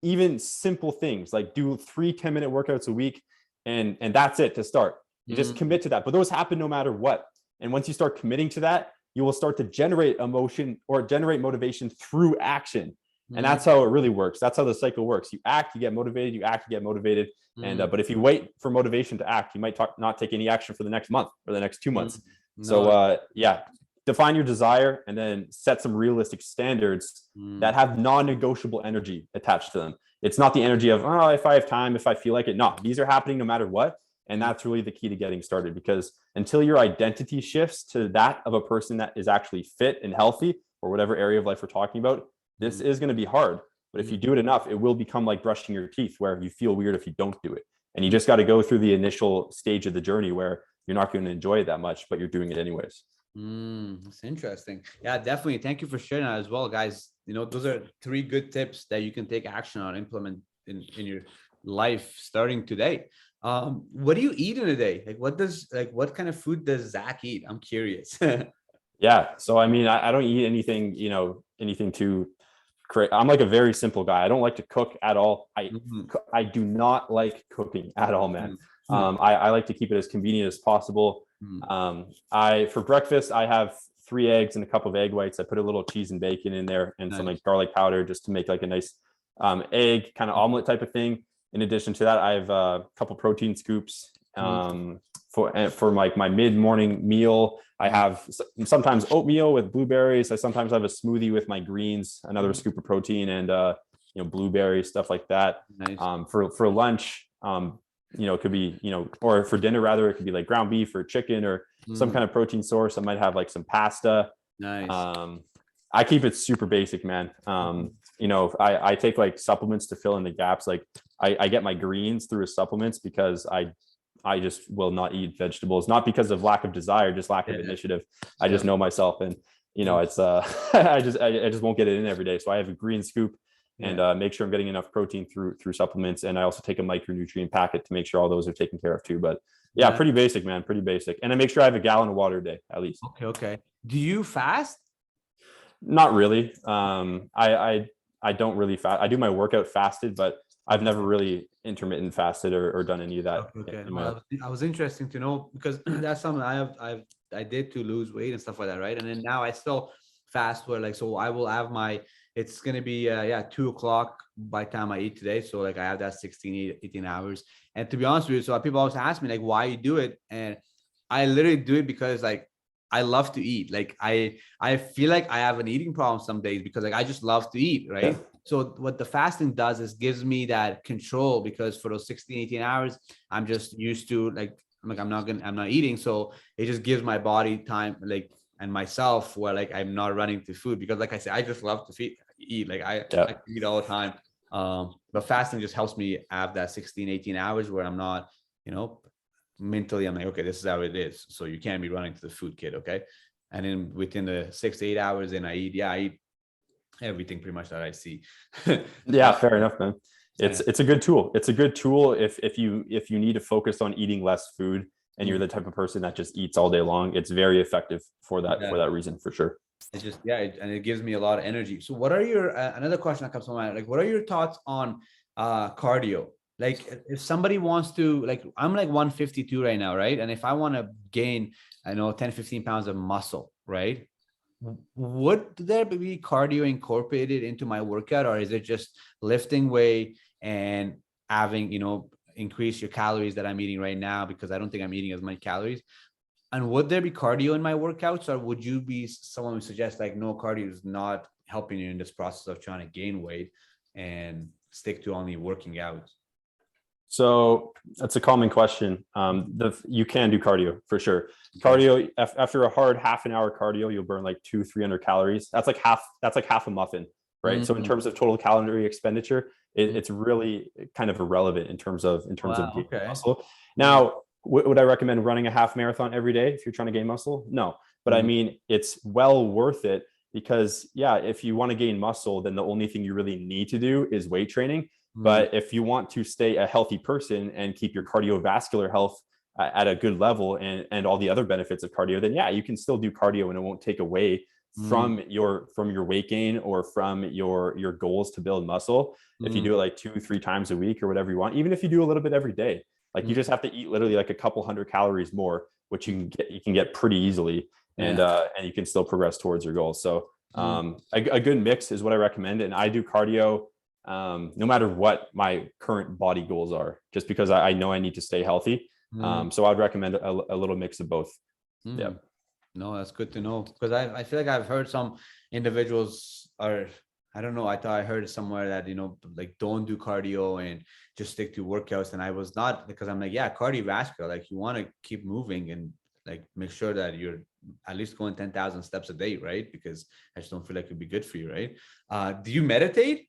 B: even simple things like do 3 10-minute workouts a week, and that's it to start. You just commit to that. But those happen no matter what. And once you start committing to that, you will start to generate emotion or generate motivation through action. And that's how it really works. That's how the cycle works. You act, you get motivated, you act, you get motivated. And but if you wait for motivation to act, you might not take any action for the next month or the next 2 months. So define your desire and then set some realistic standards that have non-negotiable energy attached to them. It's not the energy of, oh, if I have time, if I feel like it. No, these are happening no matter what. And that's really the key to getting started, because until your identity shifts to that of a person that is actually fit and healthy, or whatever area of life we're talking about, this is going to be hard. But if you do it enough, it will become like brushing your teeth, where you feel weird if you don't do it. And you just got to go through the initial stage of the journey where you're not going to enjoy it that much, but you're doing it anyways.
A: That's interesting. Yeah, definitely. Thank you for sharing that as well, guys. Those are 3 good tips that you can take action on, implement in your life starting today. What do you eat in a day? What kind of food does Zach eat? I'm curious.
B: Yeah. So, I mean, I don't eat anything, anything too I'm like a very simple guy. I don't like to cook at all.
A: Mhm.
B: I do not like cooking at all, man.
A: Mhm.
B: I like to keep it as convenient as possible.
A: Mhm.
B: I for breakfast I have 3 eggs and a cup of egg whites. I put a little cheese and bacon in there and some
A: Nice.
B: like garlic powder just to make like a nice egg kind of omelet type of thing. In addition to that, I have a couple protein scoops.
A: Mhm.
B: For like my mid morning meal, I
A: Mhm.
B: have sometimes oatmeal with blueberries. I sometimes have a smoothie with my greens, another
A: Mhm.
B: scoop of protein, and blueberries, stuff like that.
A: Nice.
B: For lunch, it could be or for dinner rather, it could be like ground beef or chicken or some
A: Mhm.
B: kind of protein source. I might have like some pasta.
A: Nice.
B: Um, I keep it super basic, man.
A: Mhm.
B: I take like supplements to fill in the gaps. Like I get my greens through supplements because I just will not eat vegetables, not because of lack of desire, just lack of
A: Yeah.
B: initiative. I
A: Yeah.
B: just know myself, and
A: Mhm.
B: it's I just won't get it in every day. So I have a green scoop and
A: Yeah.
B: make sure I'm getting enough protein through supplements, and I also take a micronutrient packet to make sure all those are taken care of too. But yeah,
A: Nice.
B: pretty basic, man, pretty basic. And I make sure I have a gallon of water a day at least.
A: Okay. Okay. Do you fast?
B: Not really. I don't really fast. I do my workout fasted, but I've never
A: Okay.
B: really intermittent fasted or done any of that
A: Okay. Okay.
B: in
A: No,
B: my life.
A: I was interesting to know because that's something I did to lose weight and stuff like that, right? And then now I still fast where like so I will have my it's gonna be 2 o'clock by the time I eat today. So like I have that 18 hours. And to be honest with you, so people always ask me like why you do it. And I literally do it because like I love to eat. Like I feel like I have an eating problem some days because like I just love to eat,
B: Yeah.
A: right? So what the fasting does is gives me that control because for those 16, 18 hours, I'm just used to like I'm not eating. So it just gives my body time like and myself where like I'm not running to food because like I said, I just love to eat. Like
B: Yeah.
A: I eat all the time. But fasting just helps me have that 16, 18 hours where I'm not, you know, mentally I'm like, okay, this is how it is. So you can't be running to the food kit, okay? And then within the 6 to 8 hours, then I eat everything pretty much that I see.
B: Yeah, fair enough, man. It's
A: Yeah.
B: it's a good tool. It's a good tool if you need to focus on eating less food and you're
A: Mm.
B: the type of person that just eats all day long. It's very effective for that
A: Yeah.
B: for that reason for sure.
A: It just and it gives me a lot of energy. So what are your another question that comes to mind? Like, what are your thoughts on cardio? Like, if somebody wants to, like, I'm like 152 right now, right? And if I want to gain, I know 10, 15 pounds of muscle, right? Would there be cardio incorporated into my workout, or is it just lifting weight and having, increase your calories that I'm eating right now because I don't think I'm eating as many calories? And would there be cardio in my workouts, or would you be someone who suggests like no, cardio is not helping you in this process of trying to gain weight and stick to only working out?
B: So that's a common question. You can do cardio for sure.
A: Okay.
B: Cardio after a hard half an hour cardio, you'll burn like 200-300 calories. That's like half a muffin, right? So in
A: Mhm.
B: terms of total calorie expenditure,
A: Mhm.
B: it's really kind of irrelevant in terms of
A: Wow.
B: gaining
A: Okay.
B: muscle.
A: Mhm.
B: Now, would I recommend running a half marathon every day if you're trying to gain muscle? No, but I
A: Mhm.
B: mean it's well worth it because yeah, if you want to gain muscle, then the only thing you really need to do is weight training.
A: Mhm.
B: But if you want to stay a healthy person and keep your cardiovascular health at a good level and all the other benefits of cardio, then yeah, you can still do cardio and it won't take away
A: Mhm.
B: from your weight gain or from your goals to build muscle. If you
A: Mhm.
B: do it like 2-3 times a week or whatever you want, even if you do a little bit every day, like you
A: Mhm.
B: just have to eat literally like a couple hundred calories more, which you can get pretty easily, and
A: Yeah.
B: and you can still progress towards your goals. So
A: Mhm.
B: a good mix is what I recommend, and I do cardio no matter what my current body goals are, just because I know I need to stay healthy.
A: Mhm.
B: So I'd recommend a little mix of both. Yeah.
A: Mhm. No, that's good to know because I feel like I've heard some individuals are, I don't know, I thought I heard somewhere that, like don't do cardio and just stick to workouts. And I was not because I'm like, yeah, cardiovascular, like you want to keep moving and like make sure that you're at least going 10,000 steps a day, right? Because I just don't feel like it'd be good for you, right? Do you meditate?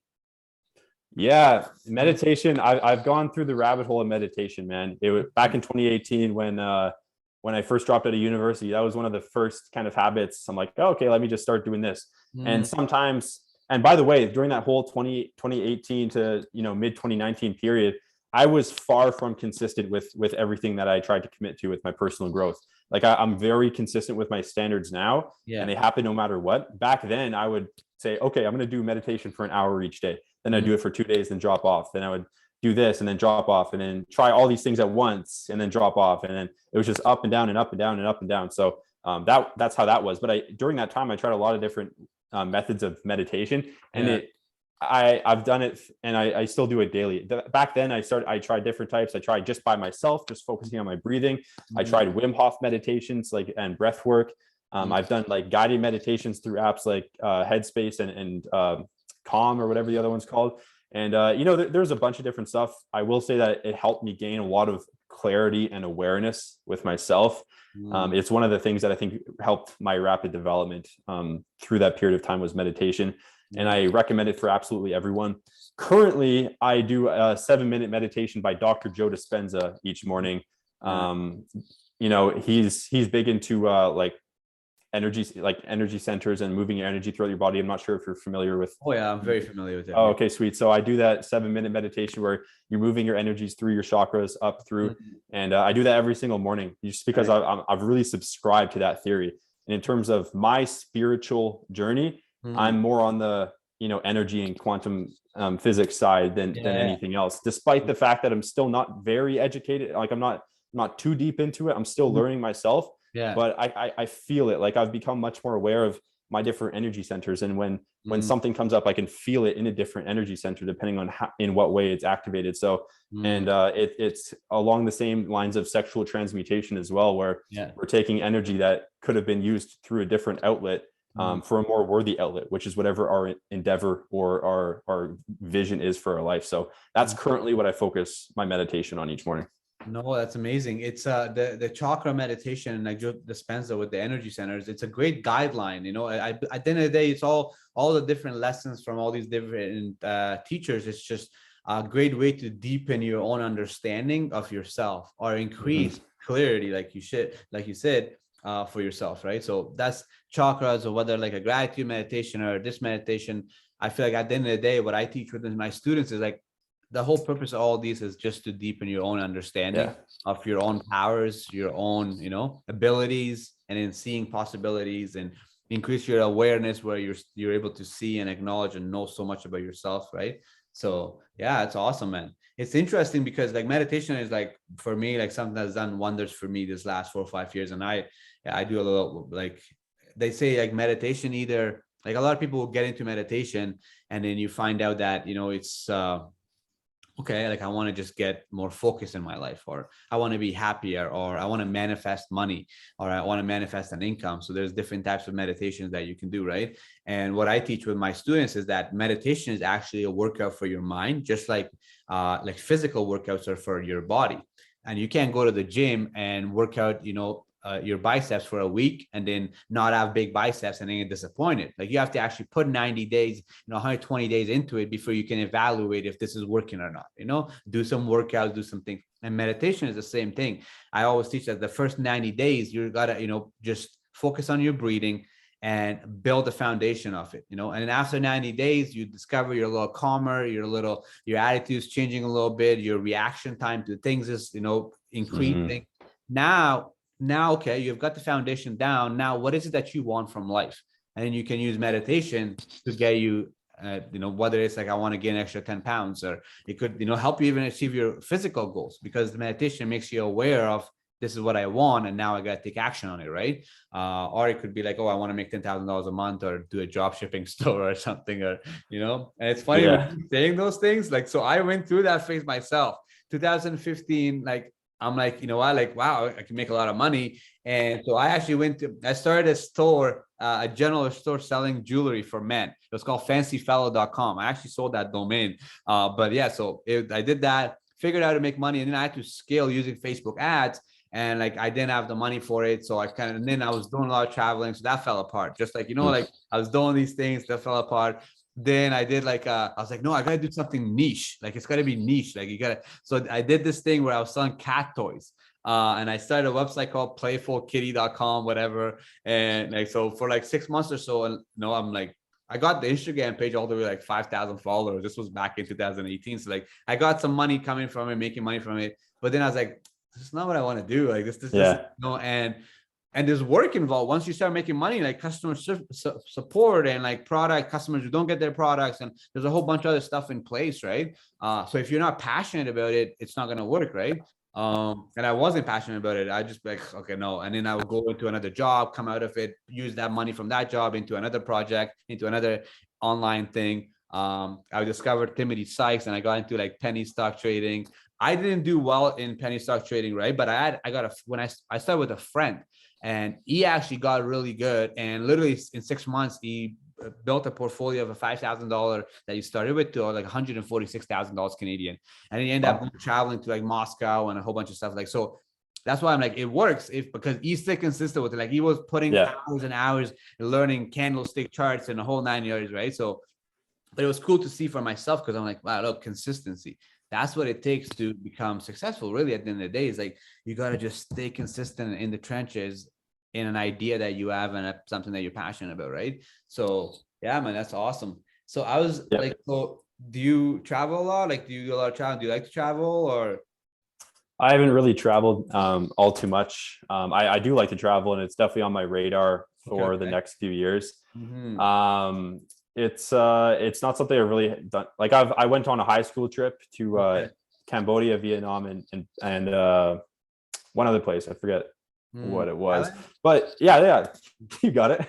B: Yeah,
A: Mhm.
B: meditation. I've gone through the rabbit hole of meditation, man. It was back in 2018 when I first dropped out of university. That was one of the first kind of habits. I'm like, oh, okay, let me just start doing this. And
A: Mhm.
B: sometimes, and by the way, during that whole 2018 to mid 2019 period, I was far from consistent with everything that I tried to commit to with my personal growth. Like I'm very consistent with my standards now, and
A: Yeah.
B: they happen no matter what. Back then, I would say, okay, I'm going to do meditation for an hour each day. Then I do it for 2 days, then drop off. Then I would do this and then drop off, and then try all these things at once and then drop off. And then it was just up and down and up and down and up and down. So that's how that was. But during that time, I tried a lot of different methods of meditation, and I've done it, and I still do it daily. Back then I tried different types. I tried just by myself, just focusing on my breathing. I tried Wim Hof meditations, and breath work. I've done like guided meditations through apps like Headspace and Calm, or whatever the other one's called. And there's a bunch of different stuff. I will say that it helped me gain a lot of clarity and awareness with myself. It's one of the things that I think helped my rapid development through that period of time was meditation. And I recommend it for absolutely everyone. Currently, I do a 7-minute meditation by Dr. Joe Dispenza each morning. He's big into energy centers and moving your energy throughout your body. I'm not sure if you're familiar with.
A: Oh yeah, I'm very familiar with it.
B: Oh, okay, sweet. So I do that 7-minute meditation where you're moving your energies through your chakras up through, and I do that every single morning just because I've really subscribed to that theory. And in terms of my spiritual journey, I'm more on the energy and quantum physics side than anything else. Despite the fact that I'm still not very educated, like I'm not too deep into it. I'm still learning myself. Yeah. But I feel it. Like I've become much more aware of my different energy centers, and when something comes up, I can feel it in a different energy center depending on in what way it's activated. So and it's along the same lines of sexual transmutation as well, where we're taking energy that could have been used through a different outlet for a more worthy outlet, which is whatever our endeavor or our vision is for our life. So that's currently what I focus my meditation on each morning.
A: No, that's amazing. It's the chakra meditation, like Joe Dispenza with the energy centers. It's a great guideline. At the end of the day, it's all the different lessons from all these different teachers. It's just a great way to deepen your own understanding of yourself or increase clarity, like you said, for yourself, right? So that's chakras, or whether like a gratitude meditation or this meditation. I feel like at the end of the day, what I teach with my students is like, the whole purpose of all these is just to deepen your own understanding of your own powers, your own, abilities, and in seeing possibilities and increase your awareness where you're able to see and acknowledge and know so much about yourself, right? So yeah, it's awesome, man. It's interesting because like meditation is like, for me, like something that's done wonders for me this last 4 or 5 years. And I do a little, like they say, like meditation, either like a lot of people will get into meditation and then you find out that, it's, okay, like I want to just get more focus in my life, or I want to be happier, or I want to manifest money, or I want to manifest an income. So there's different types of meditations that you can do, right? And what I teach with my students is that meditation is actually a workout for your mind, just like physical workouts are for your body. And you can't go to the gym and work out, your biceps for a week and then not have big biceps and then get disappointed. Like you have to actually put 90 days, 120 days into it before you can evaluate if this is working or not, do some workouts, do something. And meditation is the same thing. I always teach that the first 90 days, you gotta, just focus on your breathing and build the foundation of it, and then after 90 days, you discover you're a little calmer, your attitude's changing a little bit, your reaction time to things is, increasing. Now, okay, you've got the foundation down. Now, what is it that you want from life? And then you can use meditation to get you, whether it's like, I want to gain an extra 10 pounds, or it could, help you even achieve your physical goals, because the meditation makes you aware of, this is what I want, and now I got to take action on it, right? Or it could be like, oh, I want to make $10,000 a month, or do a drop shipping store or something, or, and it's funny when you're saying those things. Like, so I went through that phase myself, 2015, like, I'm like, wow, I can make a lot of money. And so I started a store, a general store selling jewelry for men. It was called fancyfellow.com. I actually sold that domain. But yeah, so I did that, figured out how to make money. And then I had to scale using Facebook ads. And like, I didn't have the money for it. So and then I was doing a lot of traveling. So that fell apart. Just like, like I was doing these things that fell apart. Then I did I was like, no, I gotta do something niche. Like, it's gotta be niche. Like, you gotta. So I did this thing where I was selling cat toys. And I started a website called playfulkitty.com, whatever. And like, so for like 6 months or so, and I'm like, I got the Instagram page all the way like 5,000 followers. This was back in 2018. So like, I got some money coming from it, making money from it. But then I was like, this is not what I want to do. Like this, and and there's work involved. Once you start making money, like customer support and like product customers who don't get their products, and there's a whole bunch of other stuff in place, right? So if you're not passionate about it, it's not going to work, right? And I wasn't passionate about it. I just like, okay, no. And then I would go into another job, come out of it, use that money from that job into another project, into another online thing. I discovered Timothy Sykes, and I got into like penny stock trading. I didn't do well in penny stock trading, right? But when I started with a friend, and he actually got really good. And literally in 6 months, he built a portfolio of a $5,000 that he started with to like $146,000 Canadian. And he ended up traveling to like Moscow and a whole bunch of stuff. Like, so that's why I'm like, it works because he's still consistent with it. Like he was putting hours and hours learning candlestick charts and the whole 9 years, right? So, but it was cool to see for myself because I'm like, wow, look, consistency. That's what it takes to become successful. Really, at the end of the day, is like you got to just stay consistent in the trenches in an idea that you have and something that you're passionate about, right? So yeah, man, that's awesome. So I was like, so do you travel a lot? Like, do you do a lot of travel? Do you like to travel or?
B: I haven't really traveled all too much. I do like to travel, and it's definitely on my radar for the next few years. Mm-hmm. It's not something I've really done. Like I went on a high school trip to Cambodia, Vietnam, and one other place. I forget what it was, but yeah, you got it.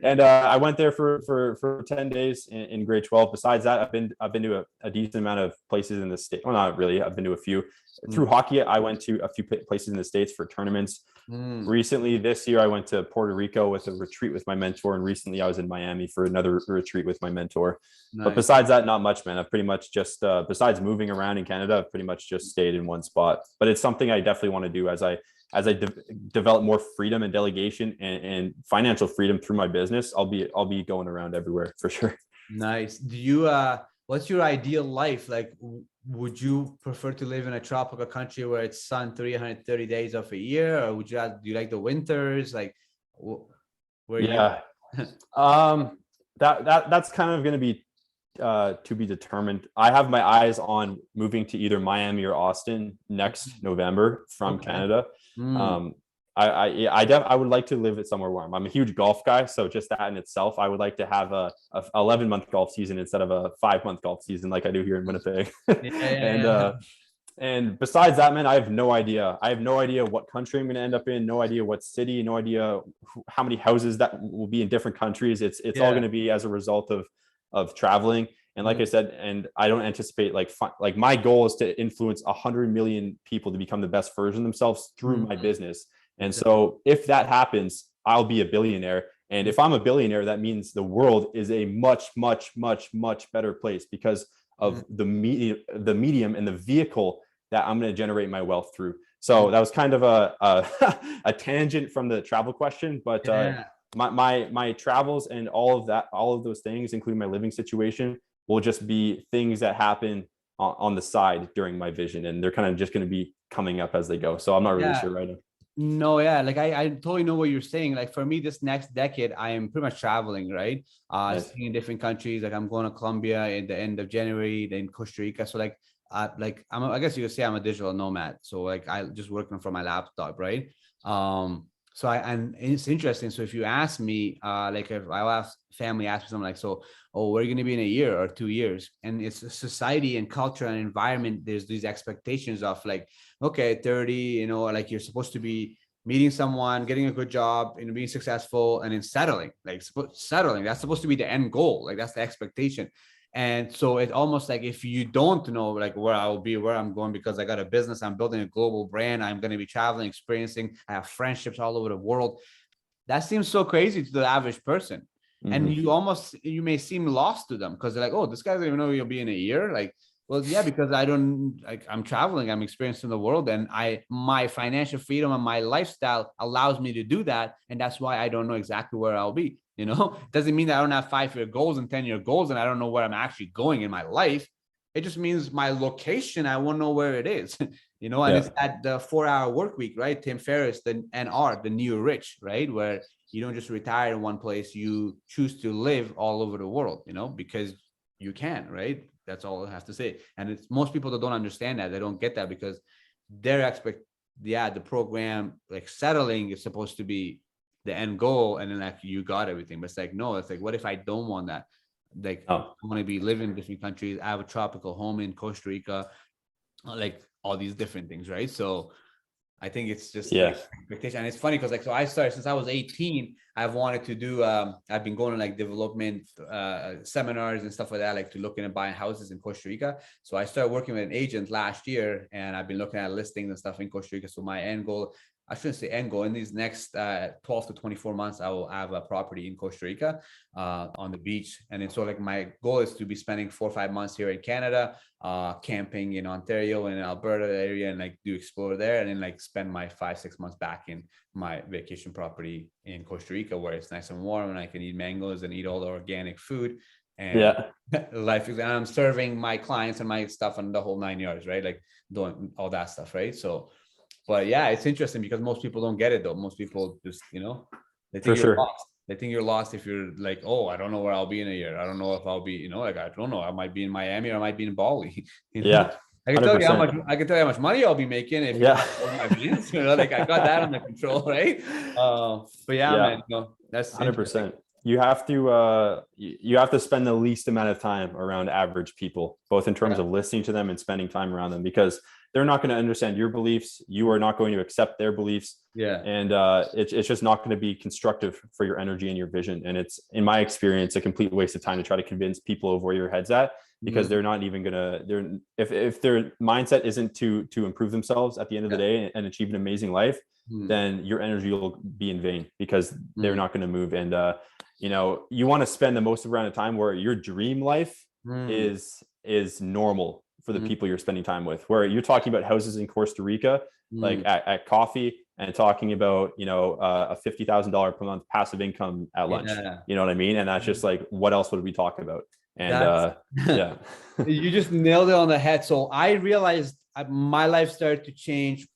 B: And I went there for 10 days in grade 12. Besides that, I've been to a decent amount of places in the state. Well, not really. I've been to a few. Through hockey, I went to a few places in the States for tournaments. Recently, this year, I went to Puerto Rico with a retreat with my mentor. And recently, I was in Miami for another retreat with my mentor. Nice. But besides that, not much, man. I've pretty much just, besides moving around in Canada, I've pretty much just stayed in one spot. But it's something I definitely want to do as I develop more freedom and delegation and financial freedom through my business. I'll be going around everywhere for sure.
A: Nice. Do you, what's your ideal life? Like, would you prefer to live in a tropical country where it's sun 330 days of a year, or do you like the winters? Like, where
B: that's kind of going to be to be determined. I have my eyes on moving to either Miami or Austin next November from Canada. I would like to live it somewhere warm. I'm a huge golf guy, so just that in itself, I would like to have a 11-month golf season instead of a 5-month golf season like I do here in Winnipeg. And besides that, man, I have no idea. I have no idea what country I'm going to end up in. No idea what city. No idea how many houses that will be in different countries. It's all going to be as a result of traveling. And like I said, and I don't anticipate like my goal is to influence 100 million people to become the best version of themselves through my business. And so if that happens, I'll be a billionaire. And if I'm a billionaire, that means the world is a much, much, much, much better place because of the medium and the vehicle that I'm going to generate my wealth through. So that was kind of a tangent from the travel question, but my travels and all of those things, including my living situation, will just be things that happen on the side during my vision. And they're kind of just going to be coming up as they go. So I'm not really sure right now.
A: No, yeah, like I totally know what you're saying. Like for me, this next decade, I am pretty much traveling, right? Seeing different countries. Like I'm going to Colombia at the end of January, then Costa Rica. So like I guess you could say I'm a digital nomad. So like I just working from my laptop, right? So and it's interesting. So if you ask me, like if I'll ask family, ask me something like, so, oh, where are you going to be in a year or 2 years? And it's society and culture and environment. There's these expectations of like, okay, 30, like you're supposed to be meeting someone, getting a good job, and being successful, and then settling. Like settling, that's supposed to be the end goal. Like that's the expectation. And so it's almost like if you don't know like where I will be, where I'm going, because I got a business, I'm building a global brand, I'm going to be traveling, experiencing, I have friendships all over the world. That seems so crazy to the average person. And you may seem lost to them because they're like, oh, this guy doesn't even know you'll be in a year. Like, well, yeah, because I'm traveling, I'm experiencing the world, and my financial freedom and my lifestyle allows me to do that. And that's why I don't know exactly where I'll be. Doesn't mean that I don't have 5-year goals and 10-year goals and I don't know where I'm actually going in my life. It just means my location, I won't know where it is, and it's at the 4-hour work week, right? Tim Ferriss, the NR, the new rich, right? Where you don't just retire in one place, you choose to live all over the world, because you can, right? That's all I have to say. And it's most people that don't understand that, they don't get that because their yeah, the program like settling is supposed to be the end goal, and then like you got everything. But it's like, no, it's like, what if I don't want that? Like, I
B: Oh,
A: want to be living in different countries. I have a tropical home in Costa Rica, like all these different things, right? So I think it's just
B: yeah.
A: like expectation. And it's funny because like, so I started since I was 18, I've wanted to do, I've been going to like development seminars and stuff like that, like to looking at buying houses in Costa Rica. So I started working with an agent last year, and I've been looking at listings and stuff in Costa Rica. So my end goal, I shouldn't say end goal, in these next 12 to 24 months, I will have a property in Costa Rica on the beach. And then so like my goal is to be spending 4 or 5 months here in Canada, camping in Ontario and Alberta area, and like do explore there, and then like spend my 5-6 months back in my vacation property in Costa Rica, where it's nice and warm and I can eat mangoes and eat all the organic food. And
B: Yeah,
A: life is, and I'm serving my clients and my stuff and the whole 9 yards, right? Like doing all that stuff, right? So, but yeah, it's interesting because most people don't get it though. Most people just, they
B: for
A: think you're
B: sure.
A: lost. They think you're lost if you're like, oh, I don't know where I'll be in a year. I don't know if I'll be, like, I don't know. I might be in Miami or I might be in Bali.
B: Yeah,
A: I can tell you how
B: 100%.
A: much I can tell you how much money I'll be making if you
B: Yeah.
A: want to know my business. Like I got that under control, right? But yeah,
B: Yeah,
A: man, that's interesting.
B: 100%. You have to spend the least amount of time around average people, both in terms
A: Yeah,
B: of listening to them and spending time around them, because they're not going to understand your beliefs. You are not going to accept their beliefs.
A: yeah.
B: And it's just not going to be constructive for your energy and your vision. And it's, in my experience, a complete waste of time to try to convince people of where your head's at, because they're not even gonna, if their mindset isn't to improve themselves at the end of the day and achieve an amazing life, then your energy will be in vain, because they're not going to move. And you want to spend the most amount of time where your dream life is normal for the people you're spending time with, where you're talking about houses in Costa Rica, like at coffee, and talking about, a $50,000 per month passive income at lunch.
A: Yeah.
B: You know what I mean? And that's just like, what else would we talk about? And
A: That's
B: yeah.
A: you just nailed it on the head. So I realized my life started to change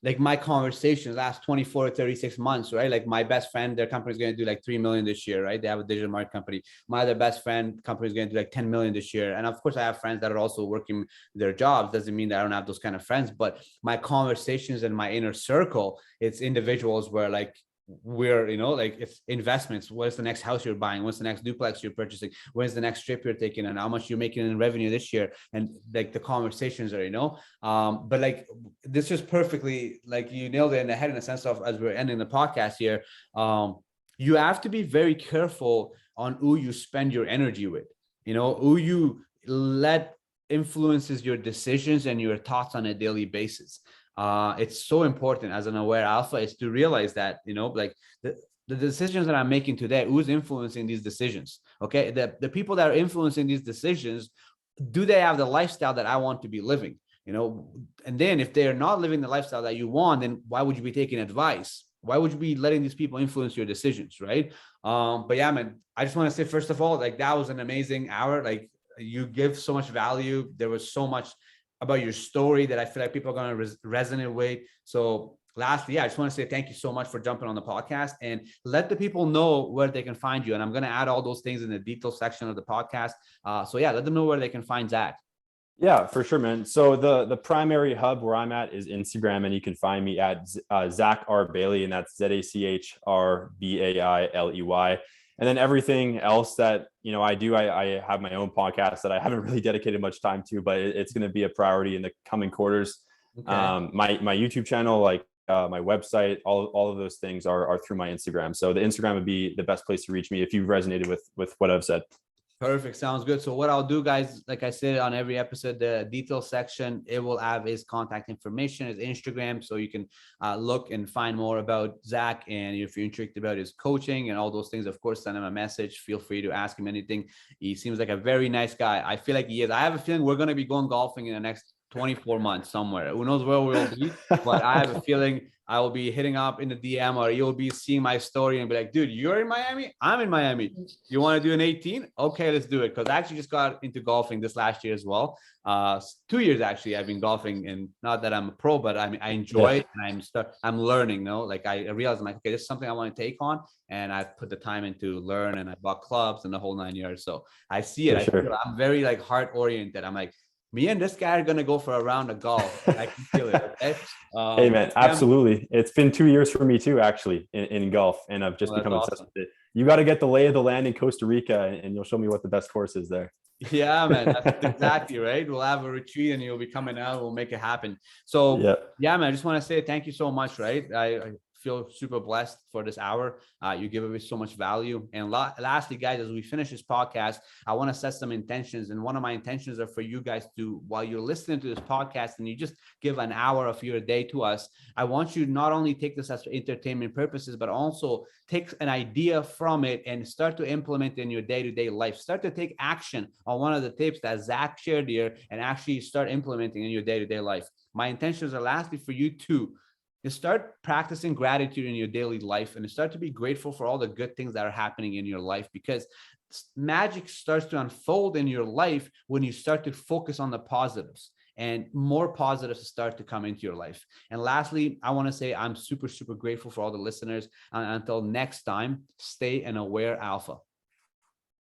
A: like my conversations last 24 to 36 months, right? Like my best friend, their company is going to do like 3 million this year, right? They have a digital marketing company. My other best friend company is going to do like 10 million this year. And of course I have friends that are also working their jobs. Doesn't mean that I don't have those kind of friends, but my conversations and my inner circle, it's individuals where like, we're like, it's investments. What's the next house you're buying? What's the next duplex you're purchasing? When's the next trip you're taking, and how much you're making in revenue this year? And like the conversations are, but like this is perfectly, like you nailed it in the head, in the sense of, as we're ending the podcast here, you have to be very careful on who you spend your energy with, who you let influences your decisions and your thoughts on a daily basis. It's so important as an aware alpha is to realize that, like the decisions that I'm making today, who's influencing these decisions? Okay. The people that are influencing these decisions, do they have the lifestyle that I want to be living? And then if they are not living the lifestyle that you want, then why would you be taking advice? Why would you be letting these people influence your decisions? Right. But yeah, man, I just want to say, first of all, like that was an amazing hour. Like you give so much value. There was so much about your story that I feel like people are going to resonate with. So lastly, I just want to say thank you so much for jumping on the podcast, and let the people know where they can find you. And I'm going to add all those things in the details section of the podcast. So yeah, let them know where they can find Zach.
B: Yeah, for sure, man. So the primary hub where I'm at is Instagram, and you can find me at Zach R. Bailey, and that's ZACHRBAILEY. And then everything else that I do, I have my own podcast that I haven't really dedicated much time to, but it's going to be a priority in the coming quarters.
A: Okay.
B: My YouTube channel, like my website, all of those things are through my Instagram. So the Instagram would be the best place to reach me if you've resonated with what I've said.
A: Perfect. Sounds good. So what I'll do, guys, like I said on every episode, the details section, it will have his contact information, his Instagram, so you can look and find more about Zach. And if you're intrigued about his coaching and all those things, of course, send him a message. Feel free to ask him anything. He seems like a very nice guy. I feel like he is. I have a feeling we're going to be going golfing in the next 24 months somewhere. Who knows where we'll be, but I have a feeling I will be hitting up in the DM, or you'll be seeing my story and be like, dude, you're in Miami? I'm in Miami. You want to do an 18? Okay, let's do it. Because I actually just got into golfing this last year as well. 2 years actually I've been golfing, and not that I'm a pro, but I enjoy it, and I'm learning, like I realized I'm like, okay, this is something I want to take on, and I put the time into learn, and I bought clubs and the whole 9 yards. So I see it.
B: For sure.
A: I'm very like heart oriented. I'm like, Me and this guy are gonna go for a round of golf. I can feel it. Okay?
B: Hey man,
A: Yeah,
B: absolutely. It's been 2 years for me too, actually, in golf, and I've just
A: well, that's
B: become obsessed
A: awesome.
B: with it. You got to get the lay of the land in Costa Rica, and you'll show me what the best course is there.
A: Yeah, man, that's exactly right. We'll have a retreat and you'll be coming out. We'll make it happen. So,
B: Yeah.
A: yeah, man, I just want to say thank you so much, right? I feel super blessed for this hour. You give away so much value. And lastly, guys, as we finish this podcast, I want to set some intentions. And one of my intentions are for you guys to, while you're listening to this podcast and you just give an hour of your day to us, I want you to not only take this as for entertainment purposes, but also take an idea from it and start to implement in your day-to-day life. Start to take action on one of the tips that Zach shared here and actually start implementing in your day-to-day life. My intentions are lastly for you to start practicing gratitude in your daily life and start to be grateful for all the good things that are happening in your life, because magic starts to unfold in your life when you start to focus on the positives, and more positives start to come into your life. And lastly, I want to say I'm super, super grateful for all the listeners. And until next time, stay an aware alpha.